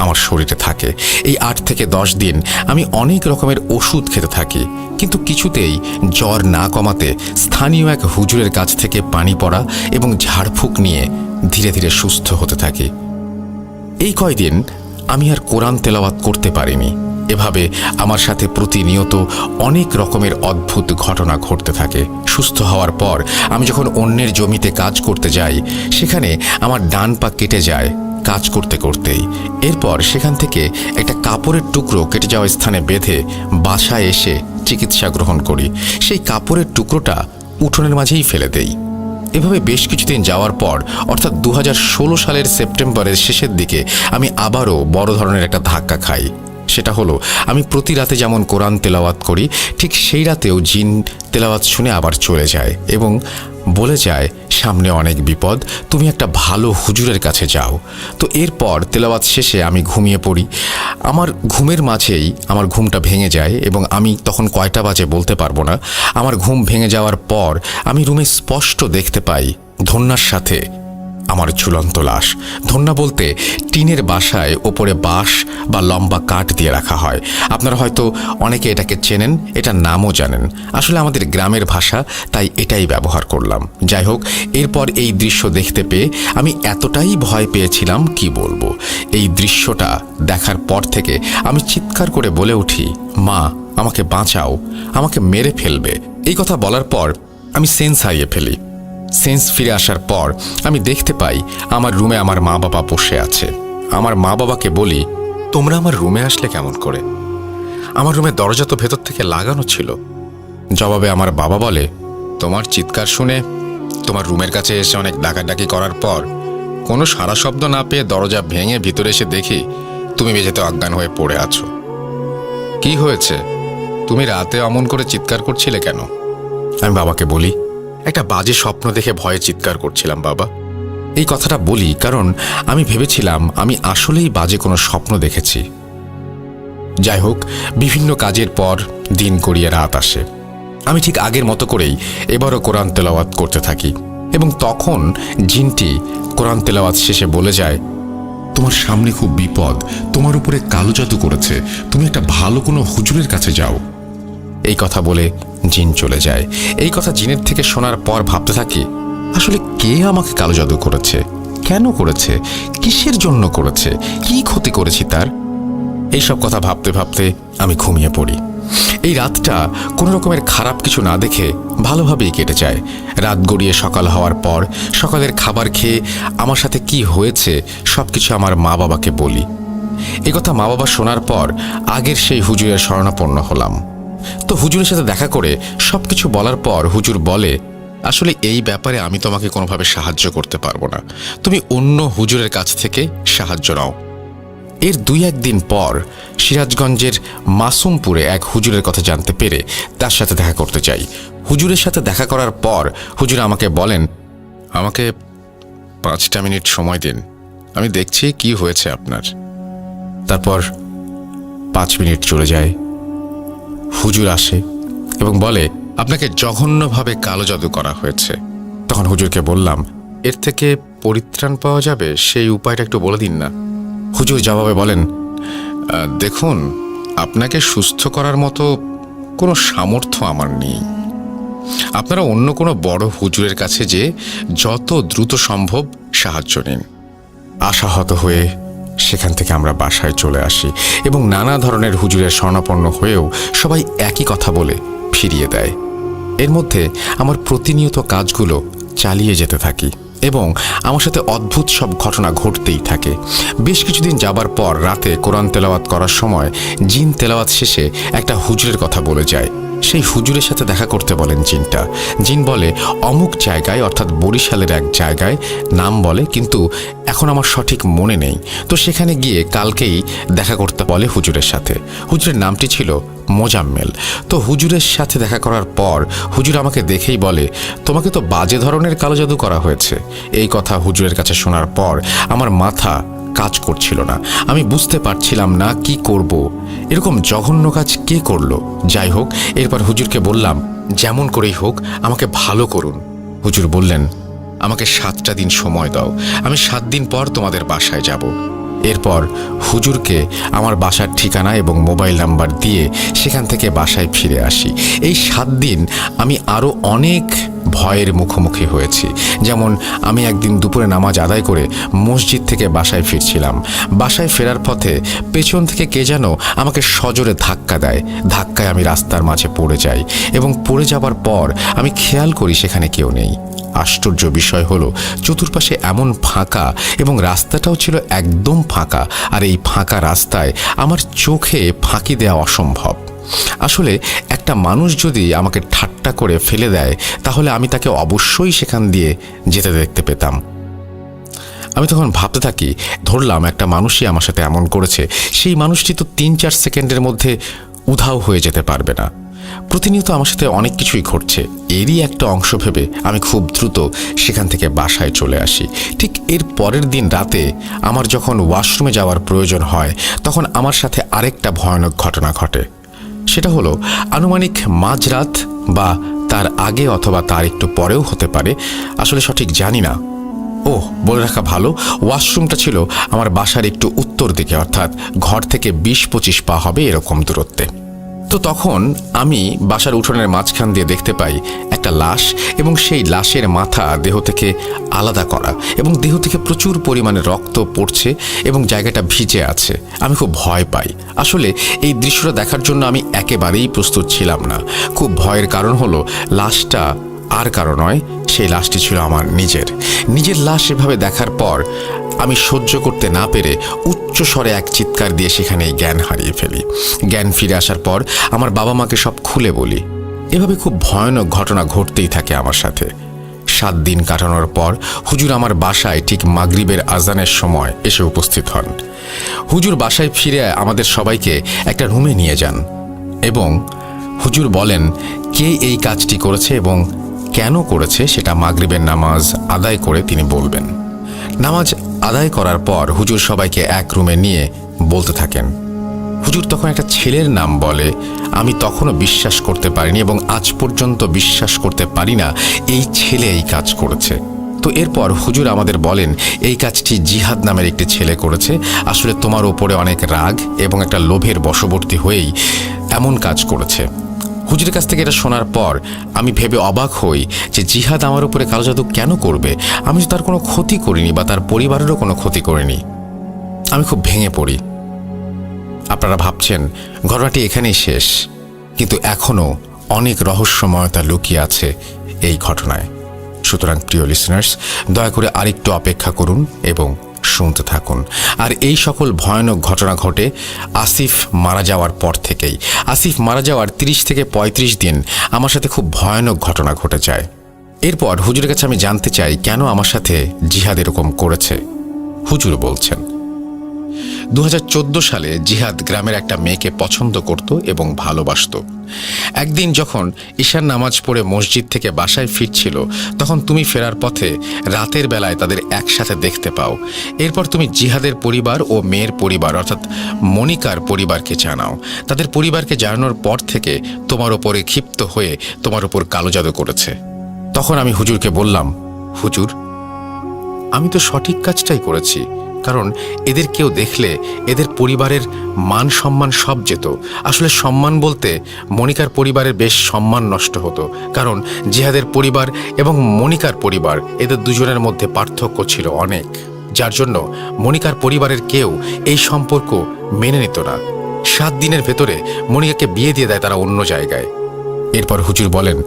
আমার শরীরে থাকে। এই 8 থেকে 10 দিন আমি অনেক রকমের ওষুধ খেতে থাকি, কিন্তু কিছুতেই জ্বর না কমাতে স্থানীয় এক হুজুরের কাছ থেকে পানি পড়া এবং ঝাড়ফুঁক নিয়ে ধীরে ধীরে সুস্থ হতে থাকি। এই কয়দিন আমি আর কোরআন তেলাওয়াত করতে পারিনি। এভাবে আমার সাথে প্রতিনিয়ত অনেক রকমের অদ্ভুত ঘটনা ঘটতে থাকে। সুস্থ হওয়ার পর আমি যখন অন্যের জমিতে কাজ করতে যাই, সেখানে আমার ডান পা কেটে যায় কাজ করতে করতেই। এরপর সেখান থেকে একটা কাপড়ের টুকরো কেটে যাওয়া স্থানে বেঁধে বাসায় এসে চিকিৎসা গ্রহণ করি। সেই কাপড়ের টুকরোটা উঠোনের মাঝেই ফেলে দেই। এভাবে বেশ কিছুদিন যাওয়ার পর, অর্থাৎ 2016 সালের সেপ্টেম্বরের শেষের দিকে আমি আবারও বড় ধরনের একটা ধাক্কা খাই। সেটা হলো, আমি প্রতি রাতে যেমন কোরআন তেলাওয়াত করি, ঠিক সেই রাতেও জিন তেলাওয়াত শুনে আবার চলে যায় এবং বলে যায়, সামনে অনেক বিপদ, তুমি একটা ভালো হুজুরের কাছে যাও। তো এরপর তেলাওয়াত শেষে আমি ঘুমিয়ে পড়ি। আমার ঘুমের মাঝেই আমার ঘুমটা ভেঙে যায় এবং আমি তখন কয়টা বাজে বলতে পারবো না। আমার ঘুম ভেঙে যাওয়ার পর আমি রুমে স্পষ্ট দেখতে পাই ধন্যার সাথে আমার ঝুলন্ত লাশ। ধন্যা বলতে টিনের বাসায় ওপরে বাঁশ বা লম্বা কাঠ দিয়ে রাখা হয়। আপনারা হয়তো অনেকে এটাকে চেনেন, এটার নামও জানেন। আসলে আমাদের গ্রামের ভাষা, তাই এটাই ব্যবহার করলাম। যাই হোক, এরপর এই দৃশ্য দেখতে পেয়ে আমি এতটাই ভয় পেয়েছিলাম কি বলবো। এই দৃশ্যটা দেখার পর থেকে আমি চিৎকার করে বলে উঠি, মা, আমাকে বাঁচাও, আমাকে মেরে ফেলবে। এই কথা বলার পর আমি সেন্স হারিয়ে ফেলি। সেন্স ফিরে আসার পর আমি দেখতে পাই আমার রুমে আমার মা বাবা বসে আছে। আমার মা বাবাকে বলি, তোমরা আমার রুমে আসলে কেমন করে? আমার রুমের দরজা তো ভেতর থেকে লাগানো ছিল। জবাবে আমার বাবা বলে, তোমার চিৎকার শুনে তোমার রুমের কাছে এসে অনেক ডাকাডাকি করার পর কোনো সারা শব্দ না পেয়ে দরজা ভেঙে ভিতরে এসে দেখি তুমি মেঝেতে অজ্ঞান হয়ে পড়ে আছো। কি হয়েছে? তুমি রাতে অমন করে চিৎকার করছিলে কেন? আমি বাবাকে বলি, একটা বাজে স্বপ্ন দেখে ভয়ে চিৎকার করছিলাম বাবা। এই কথাটা বলি কারণ আমি ভেবেছিলাম আমি আসলেই বাজে কোনো স্বপ্ন দেখেছি। যাই হোক, বিভিন্ন কাজের পর দিন গড়িয়ে রাত আসে। আমি ঠিক আগের মতো করেই এবারও কোরআন তেলাওয়াত করতে থাকি এবং তখন জিনটি কোরআন তেলাওয়াত শেষে বলে যায়, তোমার সামনে খুব বিপদ, তোমার উপরে কালো জাদু করেছে, তুমি একটা ভালো কোনো হুজুরের কাছে যাও। এই কথা বলে জিন চলে যায়। এই কথা জিনের থেকে শোনার পর ভাবতে থাকি, আসলে কে আমাকে কালো জাদু করেছে, কেন করেছে, কিসের জন্য করেছে, কি ক্ষতি করেছি তার? এইসব কথা ভাবতে ভাবতে আমি ঘুমিয়ে পড়ি। এই রাতটা কোনো রকমের খারাপ কিছু না দেখে ভালোভাবেই কেটে যায়। রাত গড়িয়ে সকাল হওয়ার পর সকালের খাবার খেয়ে আমার সাথে কি হয়েছে সবকিছু আমার মা বাবাকে বলি। এই কথা মা বাবা শোনার পর আগের সেই হুজুরের শরণাপন্ন হলাম। তো হুজুরের সাথে দেখা করে সবকিছু বলার পর হুজুর বলে, আসলে এই ব্যাপারে আমি তোমাকে কোনোভাবে সাহায্য করতে পারবো না, তুমি অন্য হুজুরের কাছ থেকে সাহায্য নাও। এর 2-1 দিন পর সিরাজগঞ্জের মাসুমপুরে এক হুজুরের কথা জানতে পেরে তার সাথে দেখা করতে চাই। হুজুরের সাথে দেখা করার পর হুজুর আমাকে বলেন, আমাকে 5টা মিনিট সময় দিন, আমি দেখছি কি হয়েছে আপনার। তারপর 5 মিনিট চলে যায়। হুজুর আসে এবং বলে, আপনাকে জঘন্যভাবে কালো জাদু করা হয়েছে। তখন হুজুরকে বললাম, এর থেকে পরিত্রাণ পাওয়া যাবে সেই উপায়টা একটু বলে দিন না। হুজুর জবাবে বলেন, দেখুন, আপনাকে সুস্থ করার মতো কোনো সামর্থ্য আমার নেই। আপনারা অন্য কোনো বড় হুজুরের কাছে যে যত দ্রুত সম্ভব সাহায্য নিন। আশাহত হয়ে সেখান থেকে আমরা বাসায় চলে আসি এবং নানা ধরনের হুজুরের শরণাপন্ন হয়েও সবাই একই কথা বলে ফিরিয়ে দেয়। এর মধ্যে আমার প্রতিনিয়ত কাজগুলো চালিয়ে যেতে থাকি এবং আমার সাথে অদ্ভুত সব ঘটনা ঘটতেই থাকে। বেশ কিছুদিন যাবার পর রাতে কোরআন তেলাওয়াত করার সময় জিন তেলাওয়াত শেষে একটা হুজুরের কথা বলে যায়। সেই হুজুরের সাথে দেখা করতে বলেন জিনটা। জিন বলে, অমুক জায়গায়, অর্থাৎ বরিশালের এক জায়গায় নাম বলে, কিন্তু এখন আমার সঠিক মনে নেই। তো সেখানে গিয়ে কালকেই দেখা করতে বলে হুজুরের সাথে। হুজুরের নামটি ছিল মোজাম্মেল। তো হুজুরের সাথে দেখা করার পর হুজুর আমাকে দেখেই বলে, তোমাকে তো বাজে ধরনের কালো জাদু করা হয়েছে। এই কথা হুজুরের কাছে শোনার পর আমার মাথা কাজ করছিল না। আমি বুঝতে পারছিলাম না কি করব। এরকম জঘন্য কাজ কে করলো? যাই হোক, এরপর হুজুরকে বললাম, যেমন করেই হোক আমাকে ভালো করুন। হুজুর বললেন, আমাকে 7টা দিন সময় দাও, আমি 7 দিন পর তোমাদের বাসায় যাব। এরপর হুজুরকে আমার বাসার ঠিকানা এবং মোবাইল নাম্বার দিয়ে সেখান থেকে বাসায় ফিরে আসি। এই 7 দিন আমি আরও অনেক ভয়ের মুখোমুখি হয়েছি। যেমন আমি একদিন দুপুরে নামাজ আদায় করে মসজিদ থেকে বাসায় ফিরছিলাম। বাসায় ফেরার পথে পেছন থেকে কে যেন আমাকে সজোরে ধাক্কা দেয়। ধাক্কায় আমি রাস্তার মাঝে পড়ে যাই এবং পড়ে যাবার পর আমি খেয়াল করি সেখানে কেউ নেই। আশ্চর্য বিষয় হলো, চতুর্পাশে এমন ফাঁকা এবং রাস্তাটাও ছিল একদম ফাঁকা। আর এই ফাঁকা রাস্তায় আমার চোখে ফাঁকি দেওয়া অসম্ভব। আসলে একটা মানুষ যদি আমাকে ঠাট্টা করে ফেলে দেয় তাহলে আমি তাকে অবশ্যই সেখান দিয়ে যেতে দেখতে পেতাম। আমি তখন ভাবতে থাকি, ধরলাম একটা মানুষই আমার সাথে এমন করেছে, সেই মানুষটি তো 3-4 সেকেন্ডের মধ্যে উধাও হয়ে যেতে পারবে না। প্রতিনিয়ত আমার সাথে অনেক কিছুই ঘটছে। এরই একটা অংশ ভেবে আমি খুব দ্রুত সেখান থেকে বাসায় চলে আসি। ঠিক এর পরের দিন রাতে আমার যখন ওয়াশরুমে যাওয়ার প্রয়োজন হয় তখন আমার সাথে আরেকটা ভয়ানক ঘটনা ঘটে। সেটা হলো আনুমানিক মাঝরাত বা তার আগে অথবা তার একটু পরেও হতে পারে, আসলে সঠিক জানি না। ওহ, বলে রাখা ভালো, ওয়াশরুমটা ছিল আমার বাসার একটু উত্তর দিকে, অর্থাৎ ঘর থেকে 20-25 পা হবে এরকম দূরত্বে। তো তখন আমি বাসার উঠোনের মাঝখান দিয়ে দেখতে পাই একটা লাশ, এবং সেই লাশের মাথা দেহ থেকে আলাদা করা, এবং দেহ থেকে প্রচুর পরিমাণে রক্ত পড়ছে এবং জায়গাটা ভিজে আছে। আমি খুব ভয় পাই। আসলে এই দৃশ্যটা দেখার জন্য আমি একেবারেই প্রস্তুত ছিলাম না। খুব ভয়ের কারণ হলো লাশটা আর কারো নয়, সেই লাশটি ছিল আমার নিজের লাশ। এভাবে দেখার পর আমি সহ্য করতে না পেরে উচ্চ স্বরে এক চিৎকার দিয়ে সেখানেই জ্ঞান হারিয়ে ফেলি। জ্ঞান ফিরে আসার পর আমার বাবা মাকে সব খুলে বলি। এভাবে খুব ভয়ানক ঘটনা ঘটতেই থাকে আমার সাথে। 7 দিন কাটানোর পর হুজুর আমার বাসায় ঠিক মাগরিবের আজানের সময় এসে উপস্থিত হন। হুজুর বাসায় ফিরে আমাদের সবাইকে একটা রুমে নিয়ে যান এবং হুজুর বলেন কে এই কাজটি করেছে এবং কেন করেছে সেটা মাগরিবের নামাজ আদায় করে তিনি বলবেন। নামাজ আদায় করার পর হুজুর সবাইকে এক রুমে নিয়ে বলতে থাকেন। হুজুর তখন একটা ছেলের নাম বলে। আমি তখনও বিশ্বাস করতে পারিনি এবং আজ পর্যন্ত বিশ্বাস করতে পারি না এই ছেলে এই কাজ করেছে। তো এরপর হুজুর আমাদের বলেন এই কাজটি জিহাদ নামের একটি ছেলে করেছে। আসলে তোমার ওপরে অনেক রাগ এবং একটা লোভের বশবর্তী হয়েই এমন কাজ করেছে। হুজুরের কাছ থেকে এটা শোনার পর আমি ভেবে অবাক হই যে জিহাদ আমার উপরে কালো জাদু কেন করবে? আমি তো তার কোনো ক্ষতি করিনি বা তার পরিবারেরও কোনো ক্ষতি করিনি। আমি খুব ভেঙে পড়ি। আপনারা ভাবছেন ঘটনাটি এখানেই শেষ, কিন্তু এখনও অনেক রহস্যময়তা লুকিয়ে আছে এই ঘটনায়। সুতরাং প্রিয় লিসনার্স, দয়া করে আরেকটু অপেক্ষা করুন এবং শুনতে থাকুন। আর এই সকল ভয়ানক ঘটনা ঘটে আসিফ মারা যাওয়ার পর থেকেই। আসিফ মারা যাওয়ার 30 থেকে 35 দিন আমার সাথে খুব ভয়ানক ঘটনা ঘটে যায়। এরপর হুজুরের কাছে আমি জানতে চাই কেন আমার সাথে জিহাদ এরকম করেছে। হুজুর বলছেন 2014 সালে জিহাদ গ্রামের একটা মেয়েকে পছন্দ করত এবং ভালোবাসত। একদিন যখন ঈশার নামাজ পড়ে মসজিদ থেকে বাসায় ফিরছিল, তখন তুমি ফেরার পথে রাতের বেলায় তাদের একসাথে দেখতে পাও। এরপর তুমি জিহাদের পরিবার ও মেয়ের পরিবার অর্থাৎ মনিকার পরিবারকে জানাও। তাদের পরিবারকে জানানোর পর থেকে তোমার ওপরে ক্ষিপ্ত হয়ে তোমার ওপর কালো জাদু করেছে। তখন আমি হুজুরকে বললাম, হুজুর, আমি তো সঠিক কাজটাই করেছি, কারণ এদের কেউ দেখলে এদের পরিবারের মান সম্মান সব যেত। আসলে সম্মান বলতে মনিকার পরিবারের বেশ সম্মান নষ্ট হতো, কারণ জিহাদের পরিবার এবং মনিকার পরিবার এদের দুজনের মধ্যে পার্থক্য ছিল অনেক, যার জন্য মনিকার পরিবারের কেউ এই সম্পর্ক মেনে নিত না। 7 দিনের ভেতরে মনিকাকে বিয়ে দিয়ে দেয় তারা অন্য জায়গায়। এরপর হুজুর বলেন,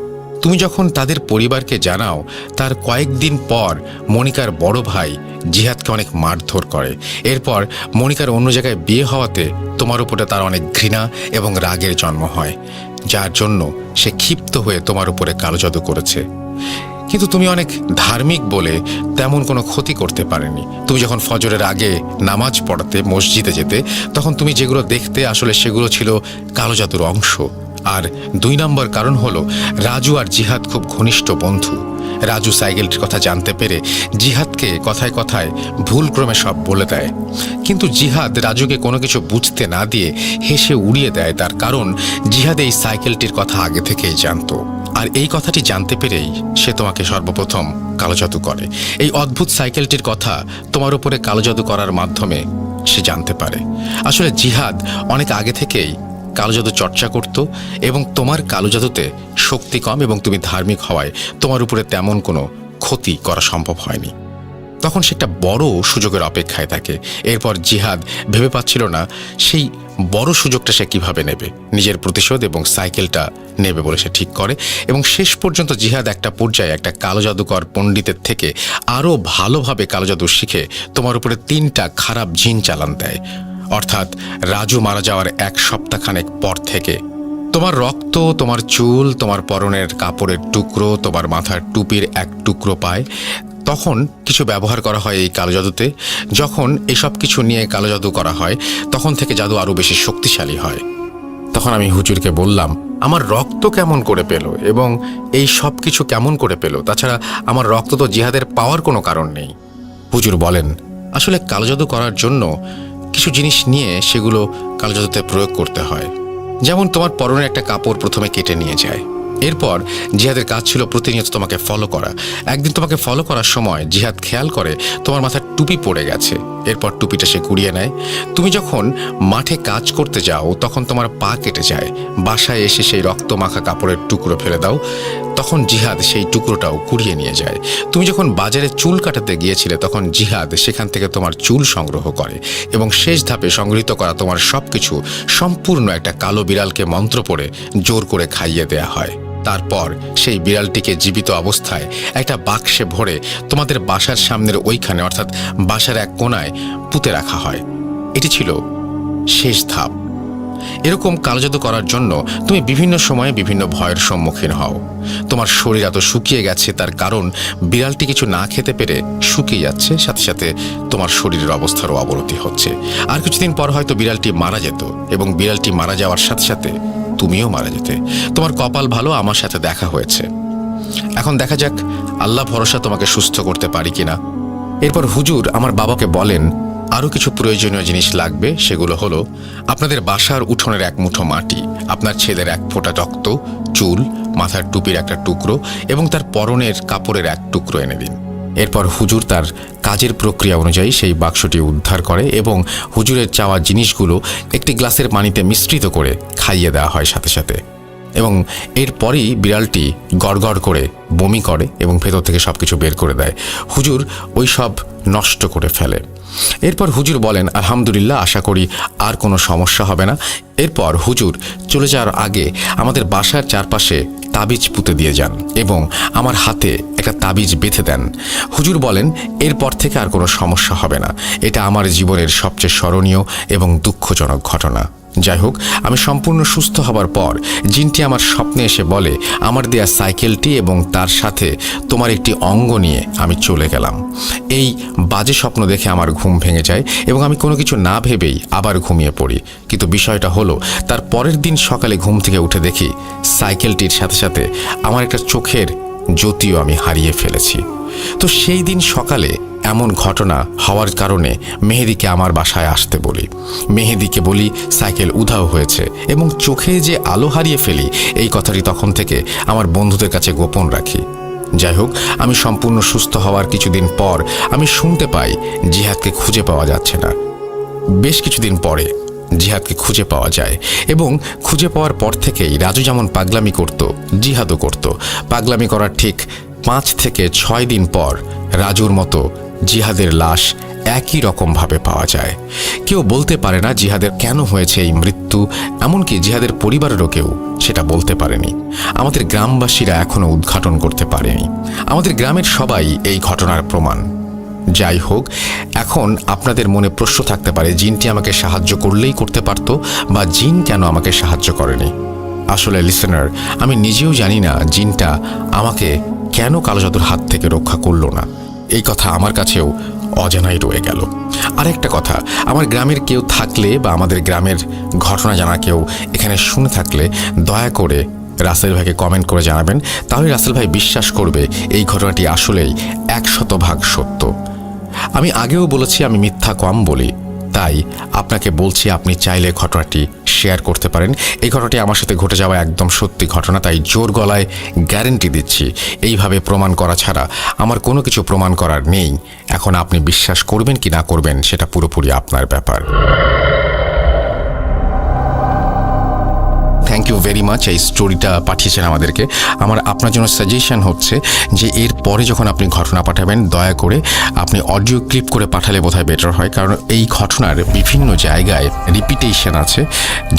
তুমি যখন তাদের পরিবারকে জানাও, তার কয়েকদিন পর মনিকার বড় ভাই জিহাদকে অনেক মারধর করে। এরপর মনিকার অন্য জায়গায় বিয়ে হওয়াতে তোমার উপরে তার অনেক ঘৃণা এবং রাগের জন্ম হয়, যার জন্য সে ক্ষিপ্ত হয়ে তোমার উপরে কালো জাদু করেছে। কিন্তু তুমি অনেক ধার্মিক বলে তেমন কোনো ক্ষতি করতে পারেনি। তুমি যখন ফজরের আগে নামাজ পড়াতে মসজিদে যেতে, তখন তুমি যেগুলো দেখতে আসলে সেগুলো ছিল কালো জাদুর অংশ। আর 2 নম্বর কারণ হলো রাজু আর জিহাদ খুব ঘনিষ্ঠ বন্ধু। রাজু সাইকেলটির কথা জানতে পেরে জিহাদকে কথায় কথায় ভুলক্রমে সব বলে দেয়, কিন্তু জিহাদ রাজুকে কোনো কিছু বুঝতে না দিয়ে হেসে উড়িয়ে দেয়। তার কারণ জিহাদ এই সাইকেলটির কথা আগে থেকেই জানতো, আর এই কথাটি জানতে পেরেই সে তোমাকে সর্বপ্রথম কালো জাদু করে। এই অদ্ভুত সাইকেলটির কথা তোমার উপরে কালো জাদু করার মাধ্যমে সে জানতে পারে। আসলে জিহাদ অনেক আগে থেকেই কালো জাদু চর্চা করত এবং তোমার কালো জাদুতে শক্তি কম এবং তুমি ধার্মিক হওয়ায় তোমার উপরে তেমন কোনো ক্ষতি করা সম্ভব হয়নি। তখন সে একটা বড় সুযোগের অপেক্ষায় থাকে। এরপর জিহাদ ভেবে পাচ্ছিল না সেই বড় সুযোগটা সে কিভাবে নেবে। নিজের প্রতিশোধ এবং সাইকেলটা নেবে বলে সে ঠিক করে, এবং শেষ পর্যন্ত জিহাদ একটা পর্যায়ে একটা কালো জাদুকর পণ্ডিতের থেকে আরও ভালোভাবে কালো জাদু শিখে তোমার উপরে 3টা খারাপ জিন চালান দেয়। অর্থাৎ রাজু মারা যাওয়ার 1 সপ্তাহখানেক পর থেকে তোমার রক্ত, তোমার চুল, তোমার পরনের কাপড়ের টুকরো, তোমার মাথার টুপির 1 টুকরো পায়। তখন কিছু ব্যবহার করা হয় এই কালো জাদুতে। যখন এসব কিছু নিয়ে কালো জাদু করা হয়, তখন থেকে জাদু আরও বেশি শক্তিশালী হয়। তখন আমি হুজুরকে বললাম, আমার রক্ত কেমন করে পেল এবং এই সব কিছু কেমন করে পেল? তাছাড়া আমার রক্ত তো জিহাদের পাওয়ার কোনো কারণ নেই। হুজুর বলেন, আসলে কালো জাদু করার জন্য কিছু জিনিস নিয়ে সেগুলো কালো জাদুতে প্রয়োগ করতে হয়। যেমন তোমার পরনের একটা কাপড় প্রথমে কেটে নিয়ে যায়, এরপর জিহাদের কাজ ছিল প্রতিনিয়ত তোমাকে ফলো করা। একদিন তোমাকে ফলো করার সময় জিহাদ খেয়াল করে তোমার মাথার টুপি পড়ে গেছে। এরপর টুপিটা সে কুড়িয়ে নেয়। তুমি যখন মাঠে কাজ করতে যাও তখন তোমার পা কেটে যায়। বাসায় এসে সেই রক্ত মাখা কাপড়ের টুকরো ফেলে দাও, তখন জিহাদ সেই টুকরোটাও কুড়িয়ে নিয়ে যায়। তুমি যখন বাজারে চুল কাটাতে গিয়েছিলে তখন জিহাদ সেখান থেকে তোমার চুল সংগ্রহ করে এবং শেষ ধাপে সংগৃহীত করা তোমার সবকিছু সম্পূর্ণ একটা কালো বিড়ালকে মন্ত্র পড়ে জোর করে খাইয়ে দেয়া হয়। তারপর সেই বিড়ালটিকে জীবিত অবস্থায় একটা বাক্সে ভরে তোমাদের বাসার সামনের ওইখানে অর্থাৎ বাসার এক কোণায় পুঁতে রাখা হয়। এটি ছিল শেষ ধাপ। এরকম কালোজাদু করার জন্য তুমি বিভিন্ন সময়ে বিভিন্ন ভয়ের সম্মুখীন হও। তোমার শরীর এত শুকিয়ে গেছে তার কারণ বিড়ালটি কিছু না খেতে পেরে শুকিয়ে যাচ্ছে, সাথে সাথে তোমার শরীরের অবস্থারও অবনতি হচ্ছে। আর কিছুদিন পর হয়তো বিড়ালটি মারা যেত এবং বিড়ালটি মারা যাওয়ার সাথে সাথে তুমিও মারা যেতে। তোমার কপাল ভালো, আমার সাথে দেখা হয়েছে। এখন দেখা যাক আল্লাহ ভরসা তোমাকে সুস্থ করতে পারি কিনা। এরপর হুজুর আমার বাবাকে বলেন আরও কিছু প্রয়োজনীয় জিনিস লাগবে। সেগুলো হলো আপনাদের বাসার উঠোনের এক মুঠো মাটি, আপনার ছেলের এক ফোঁটা রক্ত, চুল, মাথার টুপির একটা টুকরো এবং তার পরনের কাপড়ের এক টুকরো এনে দিন। এরপর হুজুর তার কাজের প্রক্রিয়া অনুযায়ী সেই বাক্সটি উদ্ধার করে এবং হুজুরের চাওয়া জিনিসগুলো একটি গ্লাসের পানিতে মিশ্রিত করে খাইয়ে দেওয়া হয় সাথে সাথে। এবং এরপরই বিড়ালটি গড়গড় করে বমি করে এবং ভেতর থেকে সব কিছু বের করে দেয়। হুজুর ওই সব নষ্ট করে ফেলে। এরপর হুজুর বলেন আলহামদুলিল্লাহ, আশা করি আর কোনো সমস্যা হবে না। এরপর হুজুর চলে যাওয়ার আগে আমাদের বাসার চারপাশে তাবিজ পুঁতে দিয়ে যান এবং আমার হাতে একটা তাবিজ বেঁধে দেন। হুজুর বলেন এরপর থেকে আর কোনো সমস্যা হবে না। এটা আমার জীবনের সবচেয়ে স্মরণীয় এবং দুঃখজনক ঘটনা। যাই হোক, আমি সম্পূর্ণ সুস্থ হবার পর জিনটি আমার স্বপ্নে এসে বলে আমার দেয়া সাইকেলটি এবং তার সাথে তোমার একটি অঙ্গ নিয়ে আমি চলে গেলাম। এই বাজে স্বপ্ন দেখে আমার ঘুম ভেঙে যায় এবং আমি কোনো কিছু না ভেবেই আবার ঘুমিয়ে পড়ি। কিন্তু বিষয়টা হলো তার পরের দিন সকালে ঘুম থেকে উঠে দেখি সাইকেলটির সাথে সাথে আমার একটা চোখের জ্যোতিও আমি হারিয়ে ফেলেছি। তো সেই দিন সকালে এমন ঘটনা হওয়ার কারণে মেহেদিকে আমার বাসায় আসতে বলি। মেহেদিকে বলি সাইকেল উধাও হয়েছে এবং চোখে যে আলো হারিয়ে ফেলি এই কথাটি তখন থেকে আমার বন্ধুদের কাছে গোপন রাখি। যাই হোক, আমি সম্পূর্ণ সুস্থ হওয়ার কিছুদিন পর আমি শুনতে পাই জিহাদকে খুঁজে পাওয়া যাচ্ছে না। বেশ কিছুদিন পরে জিহাদকে খুঁজে পাওয়া যায় এবং খুঁজে পাওয়ার পর থেকেই রাজু যেমন পাগলামি করত জিহাদও করত। পাগলামি করার ঠিক 5 থেকে 6 দিন পর রাজুর মতো জিহাদের লাশ একই রকমভাবে পাওয়া যায়। কেউ বলতে পারে না জিহাদের কেন হয়েছে এই মৃত্যু, এমনকি জিহাদের পরিবারেরও কেউ সেটা বলতে পারেনি। আমাদের গ্রামবাসীরা এখনো উদ্ঘাটন করতে পারেনি। আমাদের গ্রামের সবাই এই ঘটনার প্রমাণ। যাই হোক, এখন আপনাদের মনে প্রশ্ন থাকতে পারে জিনটি আমাকে সাহায্য করলেই করতে পারত, বা জিন কেন আমাকে সাহায্য করেনি। আসলে লিসেনার, আমি নিজেও জানি না জিনটা আমাকে কেন কালোজাদুর হাত থেকে রক্ষা করলো না। এই কথা আমার কাছেও অজানাই রয়ে গেল। আরেকটা কথা, আমার গ্রামের কেউ থাকলে বা আমাদের গ্রামের ঘটনা জানা কেউ এখানে শুনে থাকলে দয়া করে রাসেল ভাইকে কমেন্ট করে জানাবেন। তাহলে রাসেল ভাই বিশ্বাস করবে এই ঘটনাটি আসলেই 100% সত্য। আমি আগেও বলেছি আমি মিথ্যা কম বলি, তাই আপনাকে বলছি আপনি চাইলে ঘটনাটি শেয়ার করতে পারেন। এই ঘটনাটি আমার সাথে ঘটে যাওয়া একদম সত্যি ঘটনা, তাই জোর গলায় গ্যারেন্টি দিচ্ছি এইভাবে প্রমাণ করা ছাড়া আমার কোনো কিছু প্রমাণ করার নেই। এখন আপনি বিশ্বাস করবেন কি না করবেন সেটা পুরোপুরি আপনার ব্যাপার। থ্যাংক ইউ ভেরি মাচ এই স্টোরিটা পাঠিয়েছেন আমাদেরকে। আমার আপনার জন্য সাজেশন হচ্ছে যে এর পরে যখন আপনি ঘটনা পাঠাবেন দয়া করে আপনি অডিও ক্লিপ করে পাঠালে বোধহয় বেটার হয়, কারণ এই ঘটনার বিভিন্ন জায়গায় রিপিটেশন আছে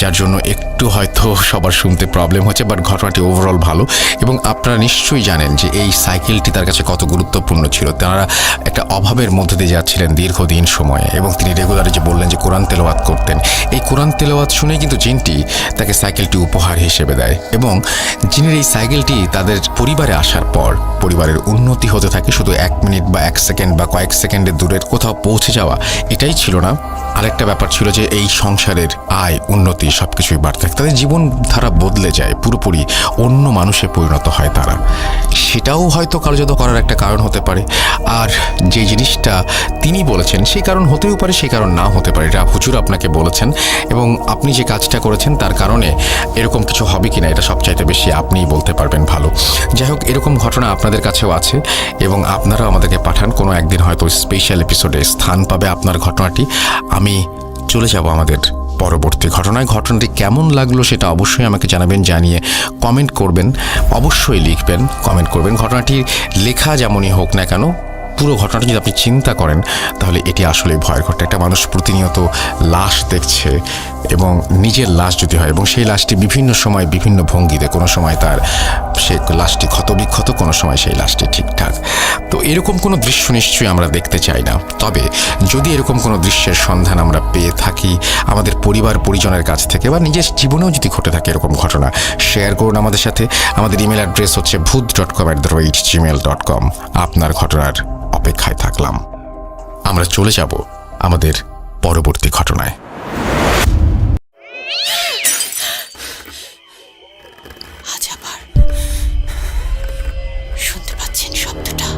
যার জন্য একটু হয়তো সবার শুনতে প্রবলেম হচ্ছে, বাট ঘটনাটি ওভারঅল ভালো। এবং আপনারা নিশ্চয়ই জানেন যে এই সাইকেলটি তার কাছে কত গুরুত্বপূর্ণ ছিল। তারা একটা অভাবের মধ্যে দিয়ে যাচ্ছিলেন দীর্ঘদিন সময়ে এবং তিনি রেগুলারলি যে বললেন যে কোরআন তেলাওয়াত করতেন, এই কোরআন তেলাওয়াত শুনেই কিন্তু জিনটি তাকে সাইকেলটি উপহার হিসেবে দেয় এবং জিনের এই সাইকেলটি তাদের পরিবারে আসার পর পরিবারের উন্নতি হতে থাকে। শুধু 1 মিনিট বা 1 সেকেন্ড বা কয়েক সেকেন্ডের দূরের কোথাও পৌঁছে যাওয়া এটাই ছিল না, আরেকটা ব্যাপার ছিল যে এই সংসারের আয় উন্নতি সবকিছুই বাড়তে থাকে। তাদের জীবনধারা বদলে যায়, পুরোপুরি অন্য মানুষে পরিণত হয় তারা। সেটাও হয়তো কালোজাদু করার একটা কারণ হতে পারে। আর যে জিনিসটা তিনি বলেছেন সেই কারণ হতেও পারে, সেই কারণ নাও হতে পারে। এটা হুজুর আপনাকে বলেছেন এবং আপনি যে কাজটা করেছেন তার কারণে এরকম কিছু হবে কিনা এটা সবচাইতে বেশি আপনিই বলতে পারবেন ভালো। যাই হোক, এরকম ঘটনা আপনাদের কাছেও আছে এবং আপনারাও আমাদেরকে পাঠান। কোনো একদিন হয়তো স্পেশাল এপিসোডে স্থান পাবে আপনার ঘটনাটি। আমি চলে যাব আমাদের পরবর্তী ঘটনায়। ঘটনাটি কেমন লাগলো সেটা অবশ্যই আমাকে জানাবেন, জানিয়ে কমেন্ট করবেন, অবশ্যই লিখবেন, কমেন্ট করবেন। ঘটনাটি লেখা যেমনই হোক না কেন, পুরো ঘটনাটা যদি আপনি চিন্তা করেন তাহলে এটি আসলে ভয়ের ঘটনা। একটা মানুষ প্রতিনিয়ত লাশ দেখছে এবং নিজের লাশ যদি হয় এবং সেই লাশটি বিভিন্ন সময় বিভিন্ন ভঙ্গিতে, কোনো সময় তার সে লাশটি ক্ষতবিক্ষত, কোনো সময় সেই লাশটি ঠিকঠাক। তো এরকম কোনো দৃশ্য নিশ্চয়ই আমরা দেখতে চাই না। তবে যদি এরকম কোনো দৃশ্যের সন্ধান আমরা পেয়ে থাকি আমাদের পরিবার পরিজনের কাছ থেকে বা নিজের জীবনেও যদি ঘটে থাকে এরকম ঘটনা, শেয়ার করুন আমাদের সাথে। আমাদের ইমেল অ্যাড্রেস হচ্ছে bhoot.com@gmail.com। আপনার ঘটনার অপেক্ষায় থাকলাম। আমরা চলে যাব আমাদের পরবর্তী ঘটনায়। আজ আবার শুনতে পাচ্ছেন শব্দটা?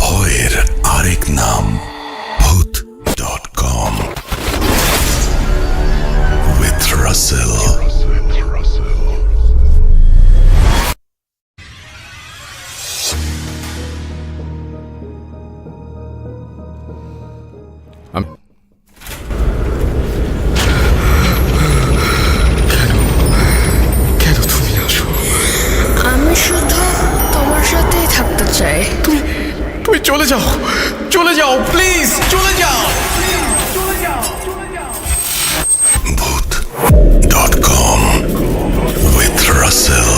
ভয়ের আরেক নাম bhoot.com with Russell. কেন তুমি আসো? আমি শুধু তোমার সাথেই থাকতে চাই। তুমি চলে যাও, চলে যাও, প্লিজ চলে যাও। Bhoot.com with Russell.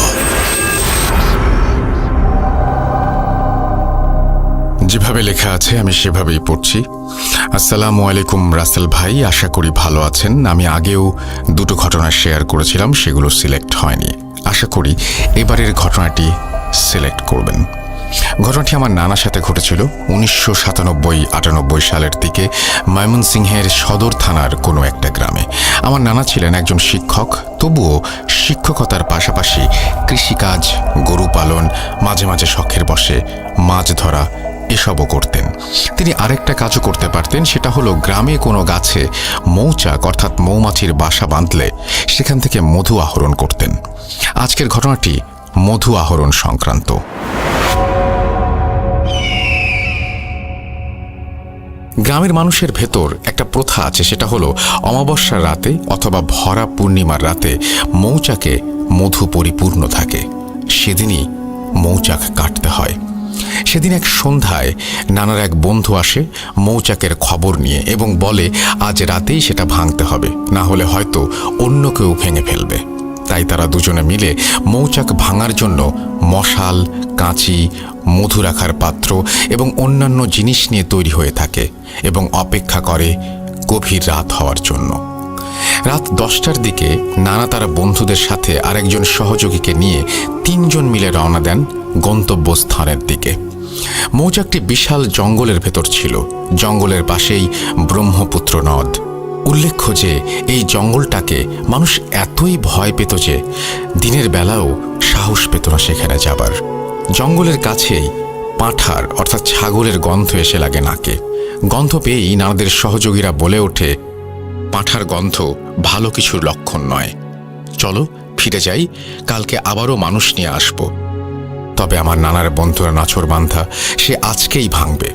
যেভাবে লেখা আছে আমি সেভাবেই পড়ছি। আসসালামু আলাইকুম রাসেল ভাই, আশা করি ভালো আছেন। আমি আগেও দুটো ঘটনা শেয়ার করেছিলাম, সেগুলো সিলেক্ট হয়নি। আশা করি এবারের ঘটনাটি সিলেক্ট করবেন। ঘটনাটি আমার নানার সাথে ঘটেছিল 1997-98 সালের দিকে ময়মনসিংহের সদর থানার কোনো একটা গ্রামে। আমার নানা ছিলেন একজন শিক্ষক, তবুও শিক্ষকতার পাশাপাশি কৃষিকাজ, গরু পালন, মাঝে মাঝে শখের বশে মাছ ধরা এসবও করতেন। তিনি আরেকটা কাজও করতে পারতেন, সেটা হলো গ্রামে কোনো গাছে মৌচাক অর্থাৎ মৌমাছির বাসা বাঁধলে সেখান থেকে মধু আহরণ করতেন। আজকের ঘটনাটি মধু আহরণ সংক্রান্ত। গ্রামের মানুষের ভেতর একটা প্রথা আছে, সেটা হলো অমাবস্যার রাতে অথবা ভরা পূর্ণিমার রাতে মৌচাকে মধু পরিপূর্ণ থাকে, সেদিনই মৌচাক কাটতে হয়। সেদিন এক সন্ধ্যায় নানার এক বন্ধু আসে মৌচাকের খবর নিয়ে এবং বলে আজ রাতেই সেটা ভাঙতে হবে, না হলে হয়তো অন্য কেউ ভেঙে ফেলবে। তাই তারা দুজনে মিলে মৌচাক ভাঙার জন্য মশাল, কাঁচি, মধু রাখার পাত্র এবং অন্যান্য জিনিস নিয়ে তৈরি হয়ে থাকে এবং অপেক্ষা করে গভীর রাত হওয়ার জন্য। রাত 10টার দিকে নানা তারা বন্ধুদের সাথে আরেকজন সহযোগীকে নিয়ে 3 জন মিলে রওনা দেন গন্তব্যস্থানের দিকে। মৌচাকটি বিশাল জঙ্গলের ভেতর ছিল। জঙ্গলের পাশেই ব্রহ্মপুত্র নদ। উল্লেখ্য যে এই জঙ্গলটাকে মানুষ এতই ভয় পেত যে দিনের বেলাও সাহস পেত না সেখানে যাবার। জঙ্গলের কাছেই পাঁঠার অর্থাৎ ছাগলের গন্ধ এসে লাগে নাকে। গন্ধ পেয়েই নানাদের সহযোগীরা বলে ওঠে, পাঁঠার গন্ধ ভালো কিছুর লক্ষণ নয়, চলো ফিরে যাই, কালকে আবারও মানুষ নিয়ে আসব। তবে আমার নানার বন্ধুরা নাছোড়বান্ধা, সে আজকেই ভাঙবে।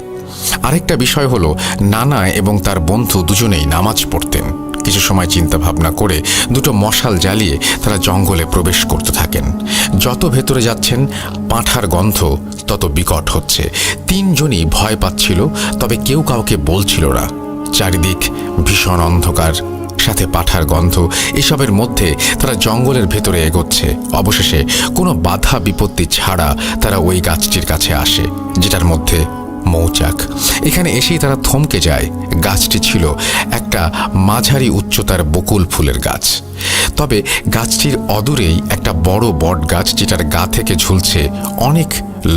আরেকটা বিষয় হলো নানা এবং তার বন্ধু দুজনেই নামাজ পড়তেন। কিছু সময় চিন্তা ভাবনা করে দুটো মশাল জ্বালিয়ে তারা জঙ্গলে প্রবেশ করতে থাকেন। যত ভেতরে যাচ্ছেন পাঁঠার গন্ধ তত বিকট হচ্ছে। 3 জনই ভয় পাচ্ছিল, তবে কেউ কাউকে বলছিল না। চারিদিক ভীষণ অন্ধকার, সাথে পাঁঠার গন্ধ, এসবের মধ্যে তারা জঙ্গলের ভেতরে এগোচ্ছে। অবশেষে কোনো বাধা বিপত্তি ছাড়া তারা ওই গাছটির কাছে আসে, যেটার মধ্যে মৌচাক। এখানে এসেই তারা থমকে যায়। গাছটি ছিল একটা মাঝারি উচ্চতার বকুল ফুলের গাছ। তবে গাছটির অদূরেই একটা বড় বট গাছ, যেটার গা থেকে ঝুলছে অনেক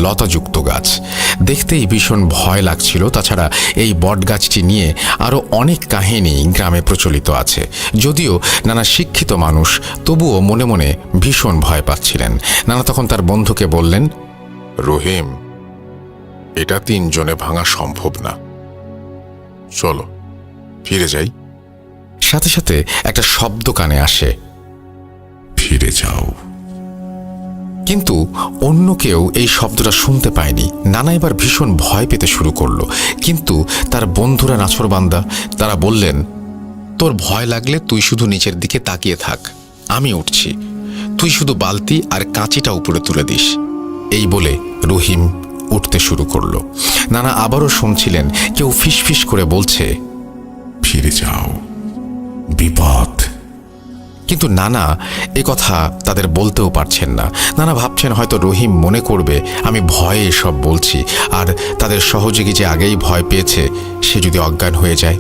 লতাযুক্ত গাছ। দেখতেই ভীষণ ভয় লাগছিল। তাছাড়া এই বট গাছটি নিয়ে আরও অনেক কাহিনী গ্রামে প্রচলিত আছে। যদিও নানা শিক্ষিত মানুষ, তবুও মনে মনে ভীষণ ভয় পাচ্ছিলেন। নানা তখন তার বন্ধুকে বললেন, রহিম, এটা 3 জনে ভাঙা সম্ভব না, চলো ফিরে যাই। সাথে সাথে একটা শব্দ কানে আসে, ফিরে যাও। কিন্তু অন্য কেউ এই শব্দটা শুনতে পায়নি। নানা এবার ভীষণ ভয় পেতে শুরু করলো, কিন্তু তার বন্ধুরা নাছোড়বান্দা, তারা বললেন, তোর ভয় লাগলে তুই শুধু নিচের দিকে তাকিয়ে থাক, আমি উঠছি, তুই শুধু বালতি আর কাঁচিটা উপরে তুলে দিস। এই বলে রহিম উঠতে শুরু করলো। নানা আবারও শুনছিলেন কেউ ফিসফিস করে বলছে, ফিরে যাও, বিপদ। কিন্তু নানা এ কথা তাদের বলতেও পারছেন না। নানা ভাবছেন হয়তো রহিম মনে করবে আমি ভয়ে এসব বলছি, আর তাদের সহযোগী যে আগেই ভয় পেয়েছে সে যদি অজ্ঞান হয়ে যায়।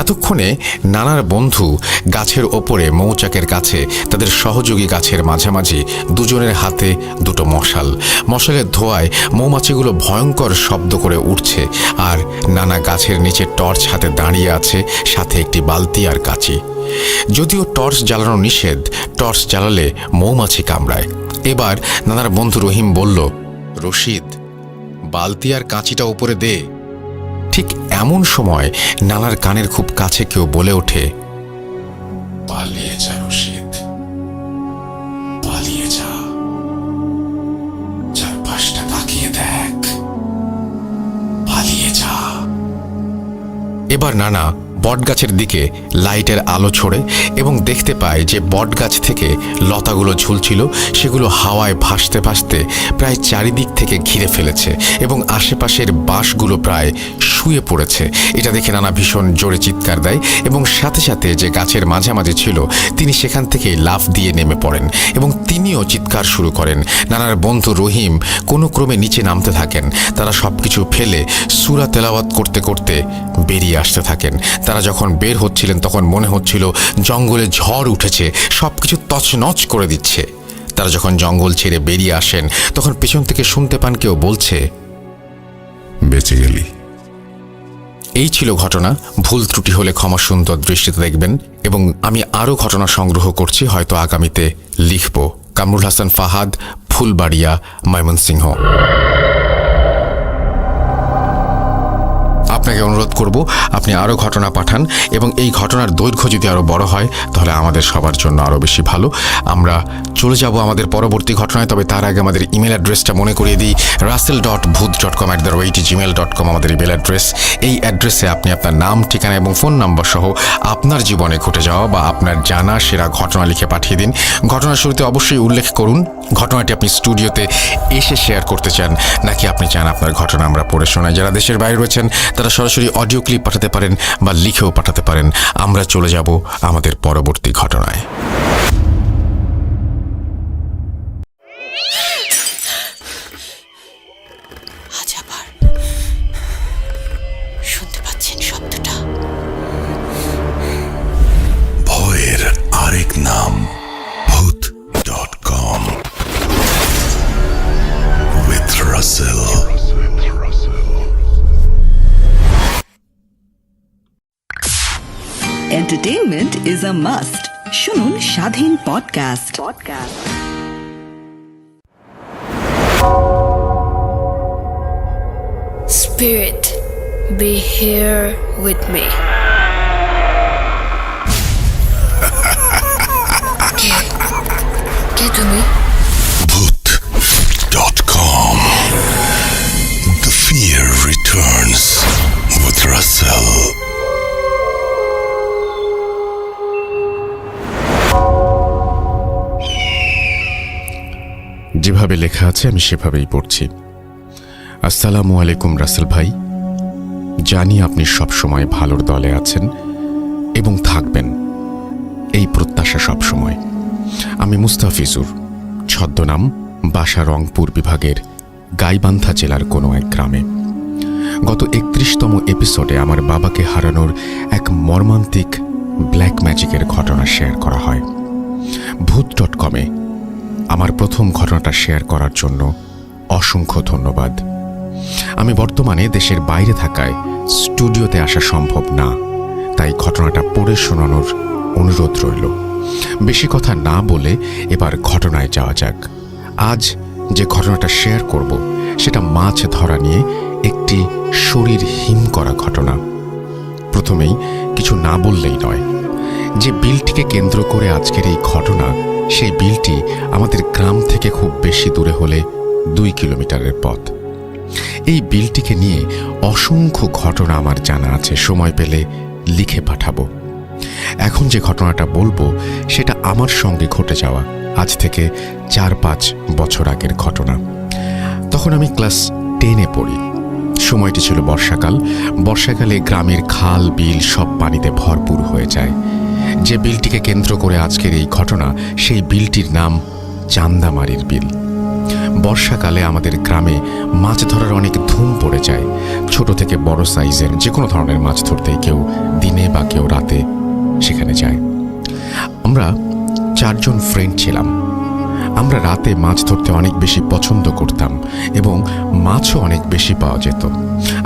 এতক্ষণে নানার বন্ধু গাছের ওপরে মৌচাকের কাছে তাদের সহযোগী গাছের মাঝামাঝি দুজনের হাতে দুটো মশাল। মশালের ধোঁয়ায় মৌমাছিগুলো ভয়ঙ্কর শব্দ করে উঠছে, আর নানা গাছের নিচে টর্চ হাতে দাঁড়িয়ে আছে, সাথে একটি বালতি আর কাঁচি। যদিও টর্চ জ্বালানো নিষেধ, টর্চ জ্বালালে মৌমাছি কামড়ায়। এবার নানার বন্ধু রহিম বলল, রশিদ, বালতি আর কাঁচিটা উপরে দে। ঠিক এমন সময় নানার কানের খুব কাছে কেউ বলে ওঠে, পালিয়ে যা রশিদ, পালিয়ে যা, চারপাশটা তাকিয়ে দেখ, পালিয়ে যা। এবার নানা বটগাছের দিকে লাইটের আলো ছড়ে এবং দেখতে পায় যে বটগাছ থেকে লতাগুলো ঝুলছিল সেগুলো হাওয়ায় ভাসতে ভাসতে প্রায় চারিদিক থেকে ঘিরে ফেলেছে এবং আশেপাশের বাঁশগুলো প্রায় শুয়ে পড়েছে। এটা দেখে নানা ভীষণ জোরে চিৎকার দেয় এবং সাথে সাথে যে গাছের মাঝামাঝি ছিল তিনি সেখান থেকে লাফ দিয়ে নেমে পড়েন এবং তিনিও চিৎকার শুরু করেন। নানার বন্ধু রহিম কোনো ক্রমে নিচে নামতে থাকেন। তারা সব কিছু ফেলে সূরা তেলাওয়াত করতে করতে বেরিয়ে আসতে থাকেন। তারা যখন বের হচ্ছিলেন তখন মনে হচ্ছিল জঙ্গলে ঝড় উঠেছে, সব কিছু তছনছ করে দিচ্ছে। তারা যখন জঙ্গল ছেড়ে বেরিয়ে আসেন তখন পেছন থেকে শুনতে পান কেউ বলছে, বেঁচে গেলি। এই ছিল ঘটনা। ভুল ত্রুটি হলে ক্ষমা সুন্দর দৃষ্টিতে দেখবেন। এবং আমি আরও ঘটনা সংগ্রহ করছি, হয়তো আগামীতে লিখব। কামরুল হাসান ফাহাদ, ফুলবাড়িয়া, ময়মনসিংহ। আপনাকে অনুরোধ করব আপনি আরও ঘটনা পাঠান, এবং এই ঘটনার দৈর্ঘ্য যদি আরও বড় হয় তাহলে আমাদের সবার জন্য আরও বেশি ভালো। আমরা চলে যাব আমাদের পরবর্তী ঘটনায়, তবে তার আগে আমাদের ইমেল অ্যাড্রেসটা মনে করিয়ে দিই। russell.bhuth.com@gmail.com আমাদের ইমেল অ্যাড্রেস। এই অ্যাড্রেসে আপনি আপনার নাম, ঠিকানা এবং ফোন নাম্বার সহ আপনার জীবনে ঘটে যাওয়া বা আপনার জানা সেরা ঘটনা লিখে পাঠিয়ে দিন। ঘটনার শুরুতে অবশ্যই উল্লেখ করুন ঘটনাটি আপনি স্টুডিওতে এসে শেয়ার করতে চান, নাকি আপনি চান আপনার ঘটনা আমরা পড়ে শোনাই। যারা দেশের বাইরে রয়েছেন তারা সরাসরি অডিও ক্লিপ পাঠাতে পারেন বা লিখেও পাঠাতে পারেন। আমরা চলে যাব আমাদের পরবর্তী ঘটনায়। আজ আবার শুনতে পাচ্ছেন শব্দটা? ভয়ের আরেক নাম bhuth.com with Russell. Entertainment is a must. শুনুন স্বাধীন podcast. Spirit, be here with me. কে তুমি? bhuth.com. The fear returns with Russell. যেভাবে লেখা আছে আমি সেভাবেই পড়ছি। আসসালামু আলাইকুম রাসেল ভাই, জানি আপনি সবসময় ভালোর দলে আছেন এবং থাকবেন, এই প্রত্যাশা সবসময়। আমি মুস্তাফিজুর, ছদ্মনাম, বাসা রংপুর বিভাগের গাইবান্ধা জেলার কোনো এক গ্রামে। গত 31তম এপিসোডে আমার বাবাকে হারানোর এক মর্মান্তিক ব্ল্যাক ম্যাজিকের ঘটনা শেয়ার করা হয়। bhuth.com-এ আমার প্রথম ঘটনাটা শেয়ার করার জন্য অসংখ্য ধন্যবাদ। আমি বর্তমানে দেশের বাইরে থাকায় স্টুডিওতে আসা সম্ভব না, তাই ঘটনাটা পড়ে শোনানোর অনুরোধ রইল। বেশি কথা না বলে এবার ঘটনায় যাওয়া যাক। আজ যে ঘটনাটা শেয়ার করব সেটা মাছ ধরা নিয়ে একটি শরীর হিম করা ঘটনা। প্রথমেই কিছু না বললেই নয়, যে বিলটিকে কেন্দ্র করে আজকের এই ঘটনা, সেই বিলটি আমাদের গ্রাম থেকে খুব বেশি দূরে হলে 2 কিলোমিটারের পথ। এই বিলটিকে নিয়ে অসংখ্য ঘটনা আমার জানা আছে, সময় পেলে লিখে পাঠাবো। এখন যে ঘটনাটা বলবো সেটা আমার সঙ্গে ঘটে যাওয়া আজ থেকে 4-5 বছর আগের ঘটনা। তখন আমি ক্লাস 10-এ পড়ি। সময়টি ছিল বর্ষাকাল। বর্ষাকালে গ্রামের খাল বিল সব পানিতে ভরপুর হয়ে যায়। যে বিলটিকে কেন্দ্র করে আজকের এই ঘটনা, সেই বিলটির নাম চান্দামারির বিল। বর্ষাকালে আমাদের গ্রামে মাছ ধরার অনেক ধুম পড়ে যায়। ছোট থেকে বড় সাইজের যে কোনো ধরনের মাছ ধরতে কেউ দিনে বা কেউ রাতে সেখানে যায়। আমরা 4 জন ফ্রেন্ড ছিলাম। আমরা রাতে মাছ ধরতে অনেক বেশি পছন্দ করতাম এবং মাছও অনেক বেশি পাওয়া যেত।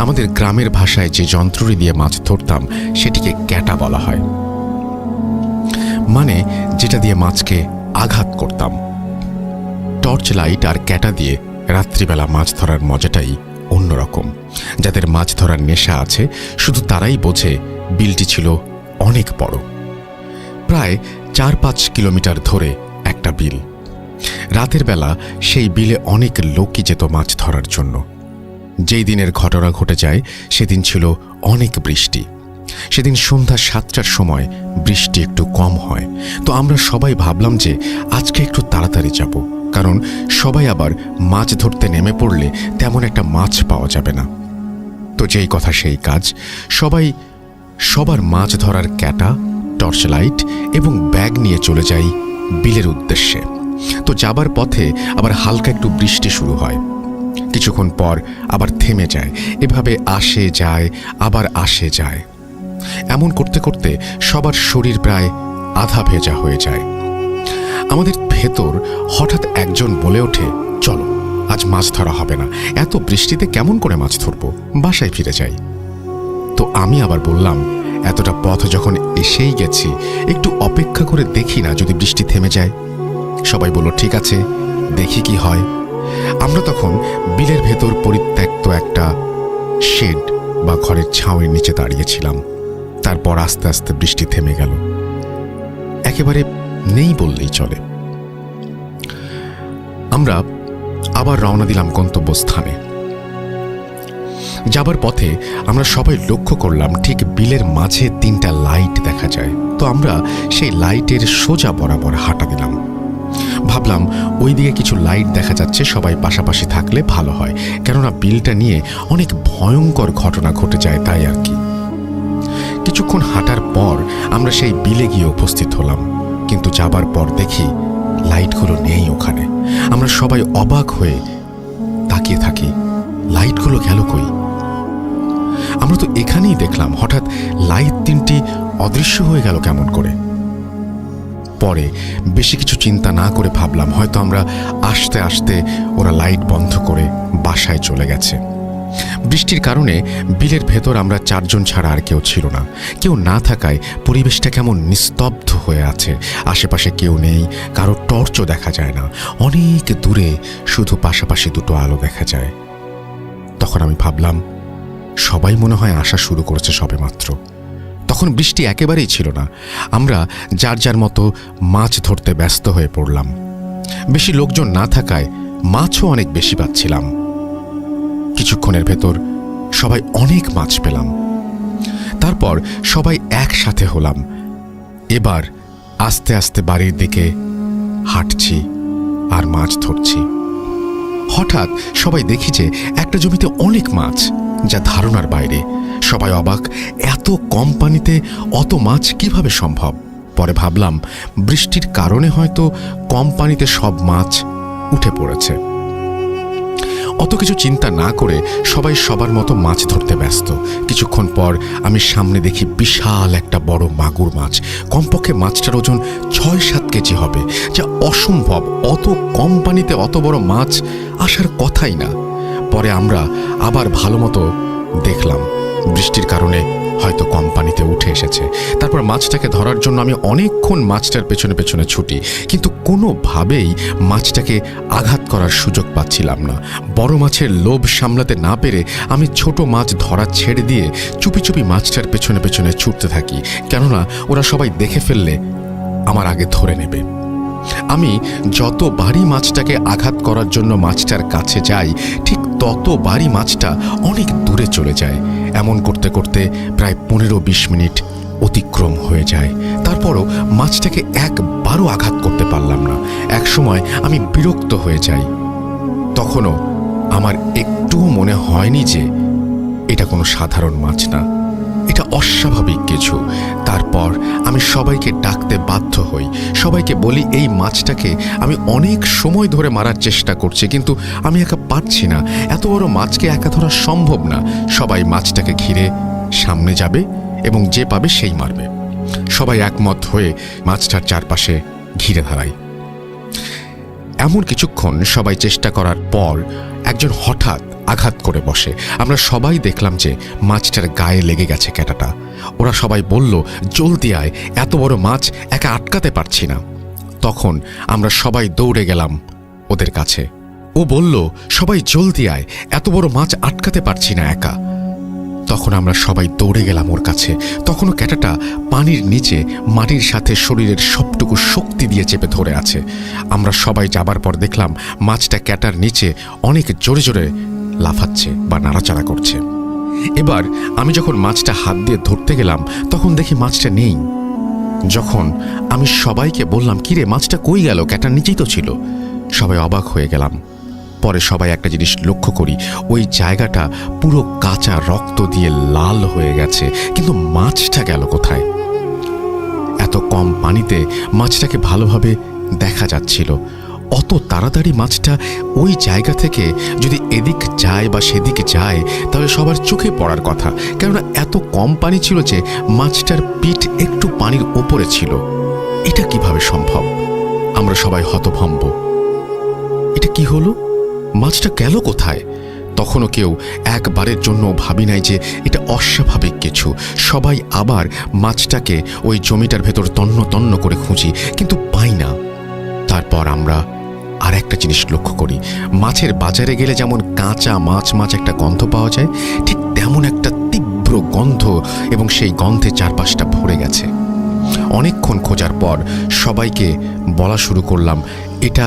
আমাদের গ্রামের ভাষায় যে যন্ত্রটি দিয়ে মাছ ধরতাম সেটিকে ক্যাটা বলা হয়, মানে যেটা দিয়ে মাছকে আঘাত করতাম। টর্চ লাইট আর ক্যাটা দিয়ে রাত্রিবেলা মাছ ধরার মজাটাই অন্যরকম। যাদের মাছ ধরার নেশা আছে শুধু তারাই বোঝে বিলটি ছিল অনেক বড়, প্রায় 4-5 কিলোমিটার ধরে একটা বিল। রাতের বেলা সেই বিলে অনেক লোকই যেত মাছ ধরার জন্য। যেই দিনের ঘটনা ঘটে যায় সেদিন ছিল অনেক বৃষ্টি। সেদিন সন্ধ্যা 7টার সময় বৃষ্টি একটু কম হয়। তো আমরা সবাই ভাবলাম যে আজকে একটু তাড়াতাড়ি যাব, কারণ সবাই আবার মাছ ধরতে নেমে পড়লে তেমন একটা মাছ পাওয়া যাবে না। তো যেই কথা সেই কাজ, সবাই সবার মাছ ধরার ক্যাটা, টর্চ লাইট এবং ব্যাগ নিয়ে চলে যাই বিলের উদ্দেশ্যে। তো যাবার পথে আবার হালকা একটু বৃষ্টি শুরু হয়, কিছুক্ষণ পর আবার থেমে যায়। এভাবে আসে যায়, আবার আসে যায়। এমন করতে করতে সবার শরীর প্রায় আধা ভেজা হয়ে যায়। আমাদের ভেতর হঠাৎ একজন বলে ওঠে, চলো আজ মাছ ধরা হবে না, এত বৃষ্টিতে কেমন করে মাছ ধরবো, বাসায় ফিরে যাই। তো আমি আবার বললাম, এতটা পথ যখন এসেই গেছি একটু অপেক্ষা করে দেখি না, যদি বৃষ্টি থেমে যায়। সবাই বলল ঠিক আছে, দেখি কি হয়। আমরা তখন বিলের ভেতর পরিত্যক্ত একটা শেড বা ঘরের ছাউনির নিচে দাঁড়িয়েছিলাম। তারপর আস্তে আস্তে বৃষ্টি থেমে গেল, একেবারে নেই বললেই চলে। আমরা আবার রওনা দিলাম গন্তব্যস্থানে। যাবার পথে আমরা সবাই লক্ষ্য করলাম ঠিক বিলের মাঝে 3টা লাইট দেখা যায়। তো আমরা সেই লাইটের সোজা বরাবর হাঁটা দিলাম। ভাবলাম ওই দিকে কিছু লাইট দেখা যাচ্ছে, সবাই পাশাপাশি থাকলে ভালো হয়, কেননা বিলটা নিয়ে অনেক ভয়ঙ্কর ঘটনা ঘটে যায়, তাই আর কি। কিছুক্ষণ হাঁটার পর আমরা সেই বিলে গিয়ে উপস্থিত হলাম, কিন্তু যাবার পর দেখি লাইটগুলো নেই ওখানে। আমরা সবাই অবাক হয়ে তাকিয়ে থাকি, লাইটগুলো গেল কই? আমরা তো এখানেই দেখলাম, হঠাৎ লাইট 3টি অদৃশ্য হয়ে গেল কেমন করে? পরে বেশি কিছু চিন্তা না করে ভাবলাম হয়তো আমরা আস্তে আস্তে ওরা লাইট বন্ধ করে বাসায় চলে গেছে। বৃষ্টির কারণে বিলের ভেতর আমরা 4 জন ছাড়া আর কেউ ছিল না। কেউ না থাকায় পরিবেশটা কেমন নিস্তব্ধ হয়ে আছে। আশেপাশে কেউ নেই, কারো টর্চও দেখা যায় না। অনেক দূরে শুধু পাশাপাশি 2টো আলো দেখা যায়। তখন আমি ভাবলাম সবাই মনে হয় আসা শুরু করেছে সবেমাত্র। তখন বৃষ্টি একেবারেই ছিল না। আমরা যার যার মতো মাছ ধরতে ব্যস্ত হয়ে পড়লাম। বেশি লোকজন না থাকায় মাছও অনেক বেশি পাচ্ছিলাম। কিছুক্ষণের ভেতর সবাই অনেক মাছ পেলাম। তারপর সবাই একসাথে হলাম। এবার আস্তে আস্তে বাড়ির দিকে হাঁটছি আর মাছ ধরছি। হঠাৎ সবাই দেখি যে একটা জমিতে অনেক মাছ, যা ধারণার বাইরে। সবাই অবাক, এত কম পানিতে অত মাছ কিভাবে সম্ভব? পরে ভাবলাম বৃষ্টির কারণে হয়তো কম পানিতে সব মাছ উঠে পড়েছে। অত কিছু চিন্তা না করে সবাই সবার মতো মাছ ধরতে ব্যস্ত। কিছুক্ষণ পর আমি সামনে দেখি বিশাল একটা বড় মাগুর মাছ। কমপক্ষে মাছটার ওজন 6-7 কেজি হবে, যা অসম্ভব। অত কম পানিতে অত বড় মাছ আসার কথাই না। পরে আমরা আবার ভালো মতো দেখলাম বৃষ্টির কারণে হয়তো কম পানিতে উঠে এসেছে। তারপর মাছটাকে ধরার জন্য আমি অনেকক্ষণ মাছটার পেছনে পেছনে ছুটি, কিন্তু কোনোভাবেই মাছটাকে আঘাত করার সুযোগ পাচ্ছিলাম না। বড় মাছের লোভ সামলাতে না পেরে আমি ছোট মাছ ধরা ছেড়ে দিয়ে চুপি চুপি মাছটার পেছনে পেছনে ছুটতে থাকি, কেননা ওরা সবাই দেখে ফেললে আমার আগে ধরে নেবে। আমি যতবারই মাছটাকে আঘাত করার জন্য মাছটার কাছে যাই, ঠিক ততবারই মাছটা অনেক দূরে চলে যায়। এমন করতে করতে প্রায় 15-20 মিনিট অতিক্রম হয়ে যায়। তারপরও মাছটাকে একবারও আঘাত করতে পারলাম না। এক সময় আমি বিরক্ত হয়ে যাই। তখনও আমার একটুও মনে হয়নি যে এটা কোনো সাধারণ মাছ না, এটা অস্বাভাবিক কিছু। তারপর আমি সবাইকে ডাকতে বাধ্য হই, সবাইকে বলি এই মাছটাকে আমি অনেক সময় ধরে মারার চেষ্টা করছি, কিন্তু আমি একা পারছি না, এত বড় মাছকে একা ধরা সম্ভব না। সবাই মাছটাকে ঘিরে সামনে যাবে এবং যে পাবে সেই মারবে। সবাই একমত হয়ে মাছটার চারপাশে ঘিরে দাঁড়ায়। এমন কিছুক্ষণ সবাই চেষ্টা করার পর একজন হঠাৎ আঘাত করে বসে। আমরা সবাই দেখলাম যে মাছটার গায়ে লেগে গেছে ক্যাটাটা। ওরা সবাই বলল, জলদি আয়, এত বড় মাছ একা আটকাতে পারছি না। তখন আমরা সবাই দৌড়ে গেলাম ওদের কাছে। ও বলল, সবাই জলদি আয়, এত বড় মাছ আটকাতে পারছি না একা। তখন আমরা সবাই দৌড়ে গেলাম ওর কাছে। তখনও ক্যাটাটা পানির নিচে মাটির সাথে শরীরের সবটুকু শক্তি দিয়ে চেপে ধরে আছে। আমরা সবাই যাবার পর দেখলাম মাছটা ক্যাটার নিচে অনেক জোরে জোরে লাফাচ্ছে বা নাড়াচাড়া করছে। এবার আমি যখন মাছটা হাত দিয়ে ধরতে গেলাম তখন দেখি মাছটা নেই। যখন আমি সবাইকে বললাম, কিরে মাছটা কই গেল, ক্যাটার নিচেই তো ছিল, সবাই অবাক হয়ে গেলাম। পরে সবাই একটা জিনিস লক্ষ্য করি, ওই জায়গাটা পুরো কাঁচা রক্ত দিয়ে লাল হয়ে গেছে, কিন্তু মাছটা গেল কোথায়? এত কম পানিতে মাছটাকে ভালোভাবে দেখা যাচ্ছিল। অত তাড়াতাড়ি মাছটা ওই জায়গা থেকে যদি এদিক যায় বা সেদিকে যায় তাহলে সবার চোখে পড়ার কথা, কেননা এত কম পানি ছিল যে মাছটার পিঠ একটু পানির ওপরে ছিল। এটা কিভাবে সম্ভব? আমরা সবাই হতভম্ব। এটা কি হলো? মাছটা গেল কোথায়? তখনও কেউ একবারের জন্য ভাবি নাই যে এটা অস্বাভাবিক কিছু। সবাই আবার মাছটাকে ওই জমিটার ভেতর তন্ন তন্ন করে খুঁজি, কিন্তু পাই না। তারপর আমরা আর একটা জিনিস লক্ষ্য করি, মাছের বাজারে গেলে যেমন কাঁচা মাছ মাছ একটা গন্ধ পাওয়া যায়, ঠিক তেমন একটা তীব্র গন্ধ, এবং সেই গন্ধে চারপাশটা ভরে গেছে। অনেকক্ষণ খোঁজার পর সবাইকে বলা শুরু করলাম, এটা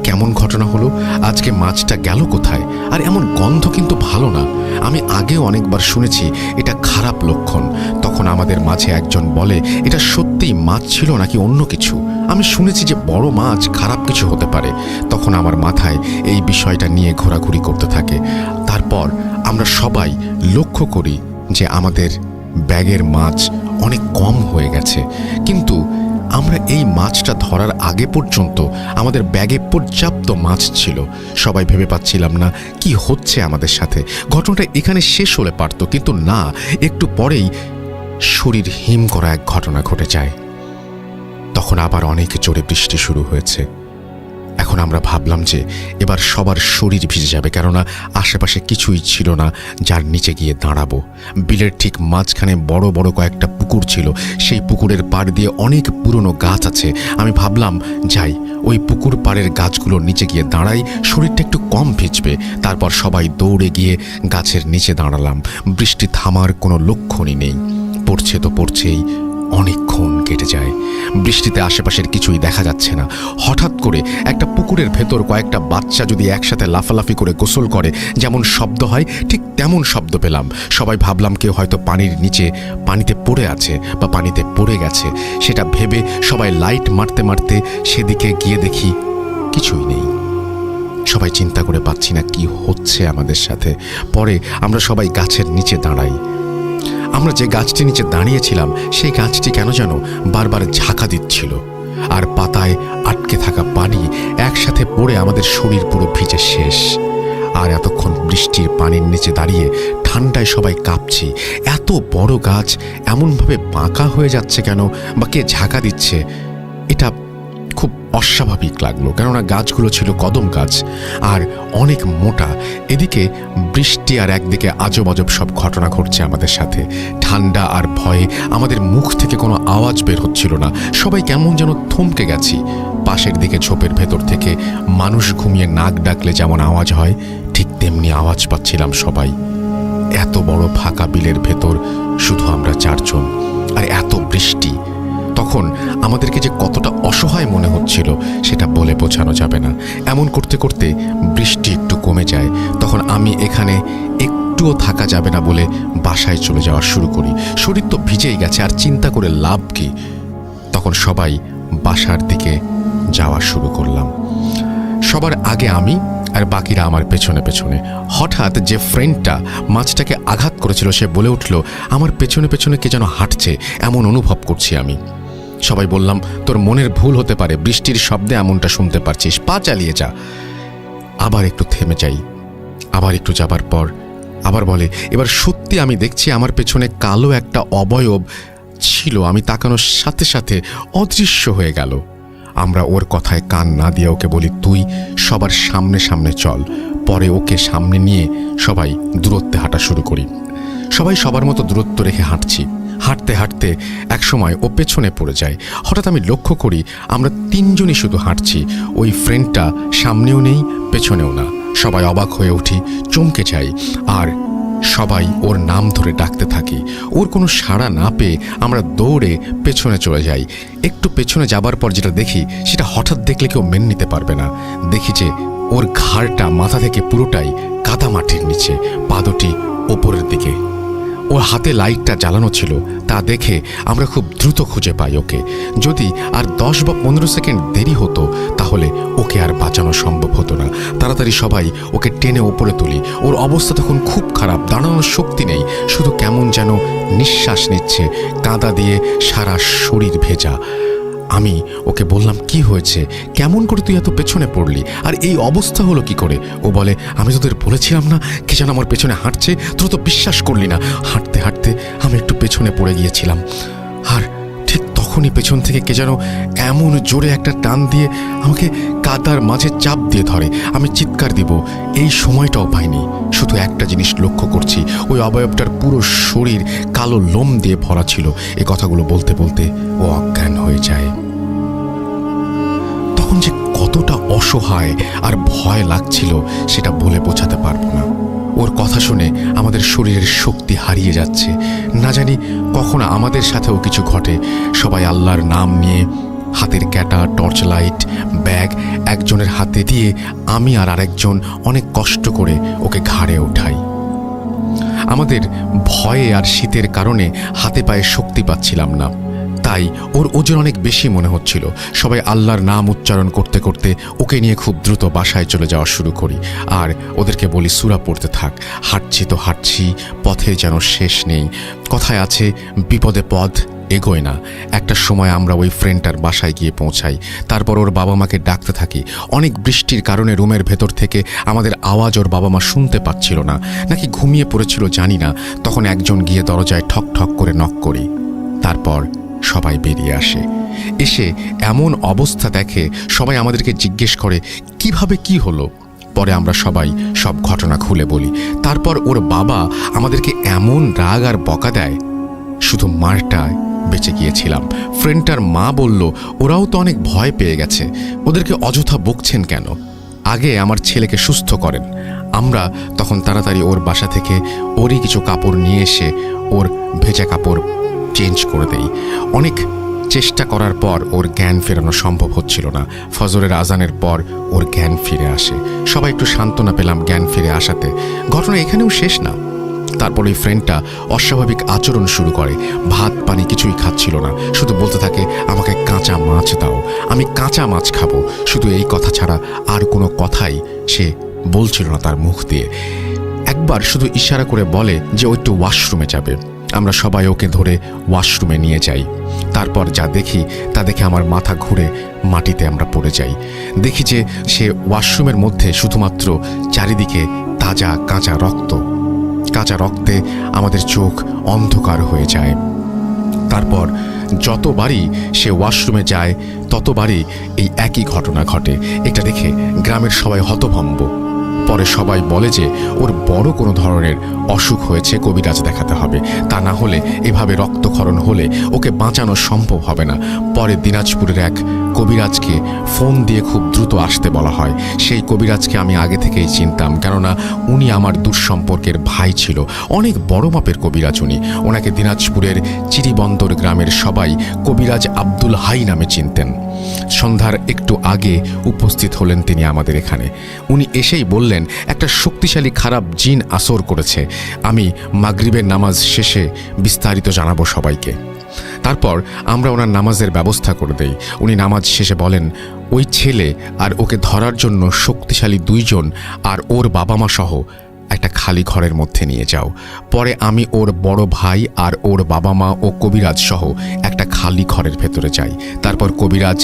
কেমন ঘটনা হলো? আজকে মাছটা গেল কোথায়? আর এমন গন্ধ কিন্তু ভালো না, আমি আগেও অনেকবার শুনেছি এটা খারাপ লক্ষণ। তখন আমাদের মাঝে একজন বলে, এটা সত্যিই মাছ ছিল নাকি অন্য কিছু? আমি শুনেছি যে বড় মাছ খারাপ কিছু হতে পারে। তখন আমার মাথায় এই বিষয়টা নিয়ে ঘোরাঘুরি করতে থাকে। তারপর আমরা সবাই লক্ষ্য করি যে আমাদের ব্যাগের মাছ অনেক কম হয়ে গেছে, কিন্তু আমরা এই মাছটা ধরার আগে পর্যন্ত আমাদের ব্যাগে পর্যাপ্ত মাছ ছিল। সবাই ভেবে পাচ্ছিলাম না কি হচ্ছে আমাদের সাথে। ঘটনাটা এখানে শেষ হলে পারত, কিন্তু না, একটু পরেই শরীর হিম করা এক ঘটনা ঘটে যায়। তখন আবার অনেক জোরে বৃষ্টি শুরু হয়েছে। এখন আমরা ভাবলাম যে এবার সবার শরীর ভিজে যাবে, কেননা আশেপাশে কিছুই ছিল না যার নিচে গিয়ে দাঁড়াবো। বিলের ঠিক মাঝখানে বড় বড় কয়েকটা পুকুর ছিল। সেই পুকুরের পাড় দিয়ে অনেক পুরনো গাছ আছে। আমি ভাবলাম যাই, ওই পুকুর পাড়ের গাছগুলোর নিচে গিয়ে দাঁড়াই, শরীরটা একটু কম ভিজবে। তারপর সবাই দৌড়ে গিয়ে গাছের নিচে দাঁড়ালাম। বৃষ্টি থামার কোনো লক্ষণই নেই, পড়ছে তো পড়ছেই। অনেকক্ষণ কেটে যায়, বৃষ্টিতে আশেপাশের কিছুই দেখা যাচ্ছে না। হঠাৎ করে একটা পুকুরের ভেতর কয়েকটা বাচ্চা যদি একসাথে লাফালাফি করে গোসল করে যেমন শব্দ হয়, ঠিক তেমন শব্দ পেলাম। সবাই ভাবলাম কেউ হয়তো পানির নিচে পানিতে পড়ে আছে বা পানিতে পড়ে গেছে। সেটা ভেবে সবাই লাইট মারতে মারতে সেদিকে গিয়ে দেখি কিছুই নেই। সবাই চিন্তা করে পাচ্ছি না কি হচ্ছে আমাদের সাথে। পরে আমরা সবাই গাছের নিচে দাঁড়াই। আমরা যে গাছটির নিচে দাঁড়িয়েছিলাম সেই গাছটি কেন যেন বারবার ঝাঁকা দিচ্ছিল, আর পাতায় আটকে থাকা পানি একসাথে পড়ে আমাদের শরীর পুরো ভিজে শেষ। আর এতক্ষণ বৃষ্টির পানির নিচে দাঁড়িয়ে ঠান্ডায় সবাই কাঁপছি। এত বড় গাছ এমনভাবে বাঁকা হয়ে যাচ্ছে কেন, বা কে ঝাঁকা দিচ্ছে, এটা খুব অস্বাভাবিক লাগলো। কেননা গাছগুলো ছিল কদম গাছ আর অনেক মোটা। এদিকে বৃষ্টি আর একদিকে আজব আজব সব ঘটনা ঘটছে আমাদের সাথে। ঠান্ডা আর ভয়ে আমাদের মুখ থেকে কোনো আওয়াজ বের হচ্ছিল না। সবাই কেমন যেন থমকে গেছি। পাশের দিকে ঝোপের ভেতর থেকে মানুষ ঘুমিয়ে নাক ডাকলে যেমন আওয়াজ হয়, ঠিক তেমনি আওয়াজ পাচ্ছিলাম সবাই। এত বড় ফাঁকা বিলের ভেতর শুধু আমরা 4 জন, আর এত বৃষ্টি। তখন আমাদেরকে যে কতটা অসহায় মনে হচ্ছিল সেটা বলে বোঝানো যাবে না। এমন করতে করতে বৃষ্টি একটু কমে যায়। তখন আমি এখানে একটুও থাকা যাবে না বলে বাসায় চলে যাওয়া শুরু করি। শরীর তো ভিজেই গেছে, আর চিন্তা করে লাভ কি। তখন সবাই বাসার দিকে যাওয়া শুরু করলাম। সবার আগে আমি, আর বাকিরা আমার পেছনে পেছনে। হঠাৎ যে ফ্রেন্ডটা মাছটাকে আঘাত করেছিল সে বলে উঠল, আমার পেছনে পেছনে কে যেন হাঁটছে, এমন অনুভব করছি আমি। সবাই বললাম, তোর মনের ভুল হতে পারে, বৃষ্টির শব্দে এমনটা শুনতে পারছিস, পা চালিয়ে যা। আবার একটু থেমে যাই, আবার একটু যাবার পর আবার বলে, এবার সত্যি আমি দেখছি আমার পেছনে কালো একটা অবয়ব ছিল। আমি তাকানোর সাথে সাথে অদৃশ্য হয়ে গেল। আমরা ওর কথায় কান না দিয়ে ওকে বলি, তুই সবার সামনে সামনে চল। পরে ওকে সামনে নিয়ে সবাই দূরত্বে হাঁটা শুরু করি। সবাই সবার মতো দূরত্ব রেখে হাঁটছি। হাঁটতে হাঁটতে একসময় ও পেছনে পড়ে যায়। হঠাৎ আমি লক্ষ্য করি আমরা 3 জনই শুধু হাঁটছি, ওই ফ্রেন্ডটা সামনেও নেই পেছনেও না। সবাই অবাক হয়ে উঠি, চমকে যাই, আর সবাই ওর নাম ধরে ডাকতে থাকি। ওর কোনো সাড়া না পেয়ে আমরা দৌড়ে পেছনে চলে যাই। একটু পেছনে যাবার পর যেটা দেখি সেটা হঠাৎ দেখলে কেউ মেনে নিতে পারবে না। দেখি যে ওর ঘাড়টা মাথা থেকে পুরোটাই কাদা মাটির নিচে, পা দুটি ওপরের দিকে। ওর হাতে লাইটটা জ্বালানো ছিল, তা দেখে আমরা খুব দ্রুত খুঁজে পাই ওকে। যদি আর 10 বা 15 সেকেন্ড দেরি হতো তাহলে ওকে আর বাঁচানো সম্ভব হতো না। তাড়াতাড়ি সবাই ওকে টেনে ওপরে তুলি। ওর অবস্থা তখন খুব খারাপ, দাঁড়ানোর শক্তি নেই, শুধু কেমন যেন নিঃশ্বাস নিচ্ছে, কাদা দিয়ে সারা শরীর ভেজা। আমি ওকে বললাম, কি হয়েছে, কেমন করে তুই এত পেছনে পড়লি, আর এই অবস্থা হলো কি করে? ও বলে, আমি তোদের বলেছিলাম না কে যেন আমার পেছনে হাঁটছে, তোরা তো বিশ্বাস করলি না। হাঁটতে হাঁটতে আমি একটু পেছনে পড়ে গিয়েছিলাম, আর ঠিক তখনই পেছন থেকে কে যেন এমন জোরে একটা টান দিয়ে আমাকে কাদার মাঝে চাপ দিয়ে ধরে। আমি চিৎকার দিব, এই সময়টাও পাইনি। শুধু একটা জিনিস লক্ষ্য করছি, ওই অবয়বটার পুরো শরীর কালো লোম দিয়ে ভরা ছিল। এই কথাগুলো বলতে বলতে ও অজ্ঞান হয়ে যায়। তখন যে কতটা অসহায় আর ভয় লাগছিল সেটা বলে বোঝাতে পারবো না। ওর কথা শুনে আমাদের শরীরের শক্তি হারিয়ে যাচ্ছে। না জানি কখন আমাদের সাথেও কিছু ঘটে। সবাই আল্লাহর নাম নিয়ে হাতের ক্যাটা, টর্চ লাইট, ব্যাগ একজনের হাতে দিয়ে আমি আর আরেকজন অনেক কষ্ট করে ওকে ঘাড়ে ওঠাই। আমাদের ভয়ে আর শীতের কারণে হাতে পায়ে শক্তি পাচ্ছিলাম না, তাই ওর ওজন অনেক বেশি মনে হচ্ছিল। সবাই আল্লাহর নাম উচ্চারণ করতে করতে ওকে নিয়ে খুব দ্রুত বাসায় চলে যাওয়া শুরু করি, আর ওদেরকে বলি সূরা পড়তে থাক। হাঁটছি তো হাঁটছি, পথে যেন শেষ নেই। কথায় আছে, বিপদে পথ এগোয় না। একটা সময় আমরা ওই ফ্রেন্ডটার বাসায় গিয়ে পৌঁছাই। তারপর ওর বাবা মাকে ডাকতে থাকি। অনেক বৃষ্টির কারণে রুমের ভেতর থেকে আমাদের আওয়াজ ওর বাবা মা শুনতে পাচ্ছিল না, নাকি ঘুমিয়ে পড়েছিল জানি না। তখন একজন গিয়ে দরজায় ঠক ঠক করে নক করি। তারপর সবাই বেরিয়ে আসে। এসে এমন অবস্থা দেখে সবাই আমাদেরকে জিজ্ঞেস করে, কিভাবে কি হলো। পরে আমরা সবাই সব ঘটনা খুলে বলি। তারপর ওর বাবা আমাদেরকে এমন রাগ আর বকা দেয়, শুধু মারটায় বেঁচে গিয়েছিলাম। ফ্রেন্ডটার মা বলল, ওরাও তো অনেক ভয় পেয়ে গেছে, ওদেরকে অযথা বকছেন কেন, আগে আমার ছেলেকে সুস্থ করেন। আমরা তখন তাড়াতাড়ি ওর বাসা থেকে ওরই কিছু কাপড় নিয়ে এসে ওর ভেজা কাপড় চেঞ্জ করে দেই। অনেক চেষ্টা করার পর ওর জ্ঞান ফেরানো সম্ভব হচ্ছিল না। ফজরের আজানের পর ওর জ্ঞান ফিরে আসে। সবাই একটু সান্ত্বনা পেলাম জ্ঞান ফিরে আসাতে। ঘটনা এখানেও শেষ না। তারপর ওই ফ্রেন্ডটা অস্বাভাবিক আচরণ শুরু করে। ভাত পানি কিছুই খাচ্ছিল না, শুধু বলতে থাকে, আমাকে কাঁচা মাছ দাও, আমি কাঁচা মাছ খাবো। শুধু এই কথা ছাড়া আর কোনো কথাই সে বলছিল না তার মুখ দিয়ে। একবার শুধু ইশারা করে বলে যে ও একটু ওয়াশরুমে যাবে। আমরা সবাই ওকে ধরে ওয়াশরুমে নিয়ে যাই। তারপর যা দেখি তা দেখে আমার মাথা ঘুরে মাটিতে আমরা পড়ে যাই। দেখি যে সে ওয়াশরুমের মধ্যে শুধুমাত্র চারিদিকে তাজা কাঁচা রক্ত। কাঁচা রক্তে আমাদের চোখ অন্ধকার হয়ে যায়। তারপর যতবারই সে ওয়াশরুমে যায় ততবারই এই একই ঘটনা ঘটে। এটা দেখে গ্রামের সবাই হতভম্ব। পরে সবাই বলে যে ওর বড় কোনো ধরনের অসুখ হয়েছে, কবিরাজ দেখাতে হবে, তা না হলে এভাবে রক্তক্ষরণ হলে ওকে বাঁচানো সম্ভব হবে না। পরে দিনাজপুরের এক কবিরাজকে ফোন দিয়ে খুব দ্রুত আসতে বলা হয়। সেই কবিরাজকে আমি আগে থেকেই চিনতাম, কেননা উনি আমার দুঃসম্পর্কের ভাই ছিল। অনেক বড় মাপের কবিরাজ উনি। ওনাকে দিনাজপুরের চিরিবন্দর গ্রামের সবাই কবিরাজ আব্দুল হাই নামে চিনতেন। সন্ধ্যার একটু আগে উপস্থিত হলেন তিনি আমাদের এখানে। উনি এসেই বললেন, একটা শক্তিশালী খারাপ জিন আসর করেছে। আমি মাগরিবের নামাজ শেষে বিস্তারিত জানাবো সবাইকে। তারপর আমরা ওনার নামাজের ব্যবস্থা করে দেই। উনি নামাজ শেষে বলেন, ওই ছেলে আর ওকে ধরার জন্য শক্তিশালী 2 জন আর ওর বাবা মা সহ একটা খালি ঘরের মধ্যে নিয়ে যাও। পরে আমি ওর বড় ভাই আর ওর বাবা মা ও কবিরাজ সহ একটা খালি ঘরের ভেতরে যাই। তারপর কবিরাজ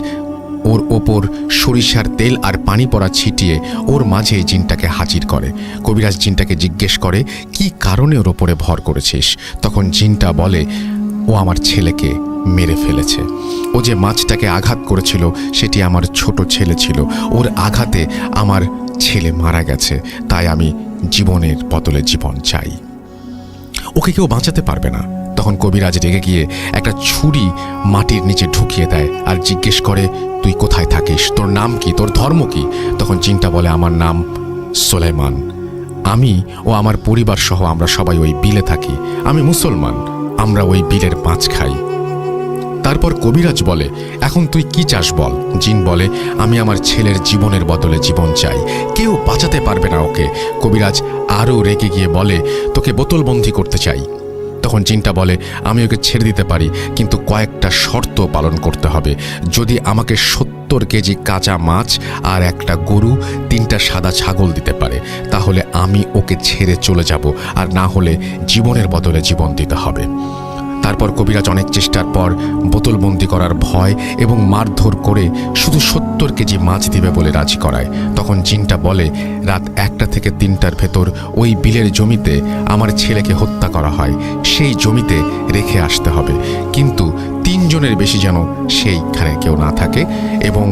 ওর ওপর সরিষার তেল আর পানি পড়া ছিটিয়ে ওর মাঝে জিনটাকে হাজির করে। কবিরাজ জিনটাকে জিজ্ঞেস করে, কি কারণে ওর ওপরে ভর করেছিস? তখন জিনটা বলে, ও আমার ছেলেকে মেরে ফেলেছে। ও যে মাছটাকে আঘাত করেছিল সেটি আমার ছোট ছেলে ছিল। ওর আঘাতে আমার ছেলে মারা গেছে, তাই আমি জীবনের বদলে জীবন চাই। ওকে কেউ বাঁচাতে পারবে না। তখন কবিরাজ রেগে গিয়ে একটা ছুরি মাটির নিচে ঢুকিয়ে দেয় আর জিজ্ঞেস করে, তুই কোথায় থাকিস? তোর নাম কি? তোর ধর্ম কি? তখন জিনটা বলে, আমার নাম সুলাইমান। আমি ও আমার পরিবার সহ আমরা সবাই ওই বিলে থাকি। আমি মুসলমান, আমরা ওই বিলের মাছ খাই। তারপর কবিরাজ বলে, এখন তুই কি চাস বল? জিন বলে, আমি আমার ছেলের জীবনের বদলে জীবন চাই। কেউ বাঁচাতে পারবে না ওকে। কবিরাজ আরও রেগে গিয়ে বলে, তোকে বোতলবন্দি করতে চাই। তখন জিনটা বলে, আমি ওকে ছেড়ে দিতে পারি, কিন্তু কয়েকটা শর্ত পালন করতে হবে। যদি আমাকে 70 কেজি কাঁচা মাছ আর একটা গরু, 3টা সাদা ছাগল দিতে পারে, তাহলে আমি ওকে ছেড়ে চলে যাব, আর না হলে জীবনের বদলে জীবন দিতে হবে। তারপর কবিরাজ অনেক চেষ্টার পর বোতলবন্দি করার ভয় এবং মারধর করে শুধু 70 কেজি মাছ দিবে বলে রাজি করায়। তখন জিনটা বলে, রাত 1টা থেকে 3টার ভেতর ওই বিলের জমিতে আমার ছেলেকে হত্যা করা হয়, সেই জমিতে রেখে আসতে হবে, কিন্তু 3 জনের বেশি যেন সেইখানে কেউ না থাকে, এবং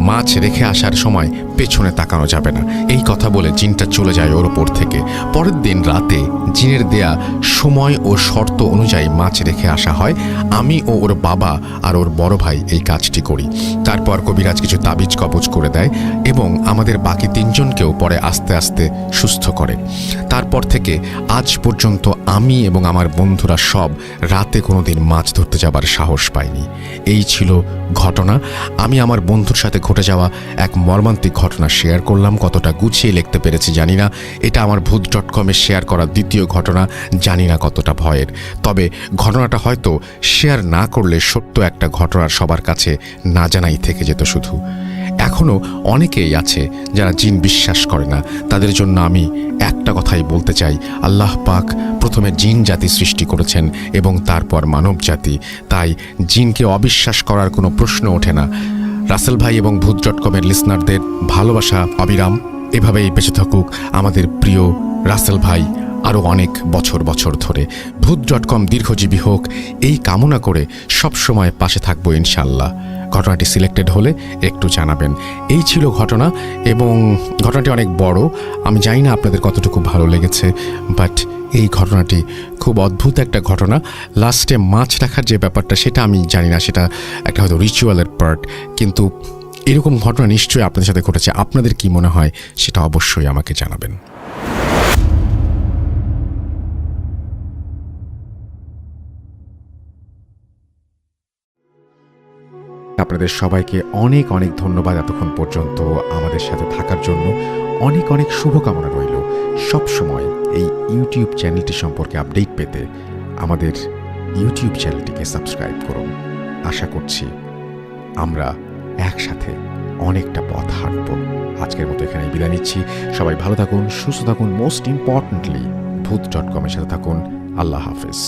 মাছ রেখে আসার সময় পেছনে তাকানো যাবে না। এই কথা বলে জিনটা চলে যায় ওর ওপর থেকে। পরের দিন রাতে জিনের দেয়া সময় ও শর্ত অনুযায়ী মাছ রেখে আসা হয়। আমি ও ওর বাবা আর ওর বড় ভাই এই কাজটি করি। তারপর কবিরাজ কিছু তাবিজ কবজ করে দেয় এবং আমাদের বাকি 3 জনকেও পরে আস্তে আস্তে সুস্থ করে। তারপর থেকে আজ পর্যন্ত আমি এবং আমার বন্ধুরা সব রাতে কোনোদিন মাছ ধরতে যাবার সাহস পাইনি। এই ছিল ঘটনা। আমি আমার বন্ধুর সাথে ঘটে যাওয়া এক মর্মান্তিক ঘটনা শেয়ার করলাম। কতটা গুছিয়ে লিখতে পেরেছি জানি না। এটা আমার ভূত.com-এ শেয়ার করা 2য় ঘটনা। জানি না কতটা ভয়ের, তবে ঘটনাটা হয়তো শেয়ার না করলে সত্য একটা ঘটনা সবার কাছে না জানাই থেকে যেত শুধু। এখনও অনেকেই আছে যারা জিন বিশ্বাস করে না। তাদের জন্য আমি একটা কথাই বলতে চাই, আল্লাহ পাক প্রথমে জিন জাতি সৃষ্টি করেছেন এবং তারপর মানব জাতি, তাই জিনকে অবিশ্বাস করার কোনো প্রশ্ন ওঠে না। রাসেল ভাই এবং ভূত.com-এর লিসনারদের ভালোবাসা অবিরাম। এভাবেই বেঁচে থাকুক আমাদের প্রিয় রাসেল ভাই আরও অনেক বছর বছর ধরে। ভূত.com দীর্ঘজীবী হোক এই কামনা করে সবসময় পাশে থাকবো ইনশাল্লাহ। ঘটনাটি সিলেক্টেড হলে একটু জানাবেন। এই ছিল ঘটনা, এবং ঘটনাটি অনেক বড়। আমি জানি না আপনাদের কতটুকু ভালো লেগেছে, বাট এই ঘটনাটি খুব অদ্ভুত একটা ঘটনা। লাস্টে মাছ রাখার যে ব্যাপারটা সেটা আমি জানি না, সেটা একটা হয়তো রিচুয়ালের পার্ট, কিন্তু এরকম ঘটনা নিশ্চয়ই আপনাদের সাথে ঘটেছে। আপনাদের কি মনে হয় সেটা অবশ্যই আমাকে জানাবেন। আপনাদের সবাইকে অনেক অনেক ধন্যবাদ এতক্ষণ পর্যন্ত আমাদের সাথে থাকার জন্য। অনেক অনেক শুভকামনা রইল। সব সময় এই ইউটিউব চ্যানেলটি সম্পর্কে আপডেট পেতে আমাদের ইউটিউব চ্যানেলটিকে সাবস্ক্রাইব করুন। আশা করছি আমরা একসাথে অনেকটা পথ হাঁটব। আজকের মতো এখানে বিদায় নিচ্ছি। সবাই ভালো থাকুন, সুস্থ থাকুন, মোস্ট ইম্পর্টেন্টলি ভূত.com-এর সাথে থাকুন। আল্লাহ হাফেজ।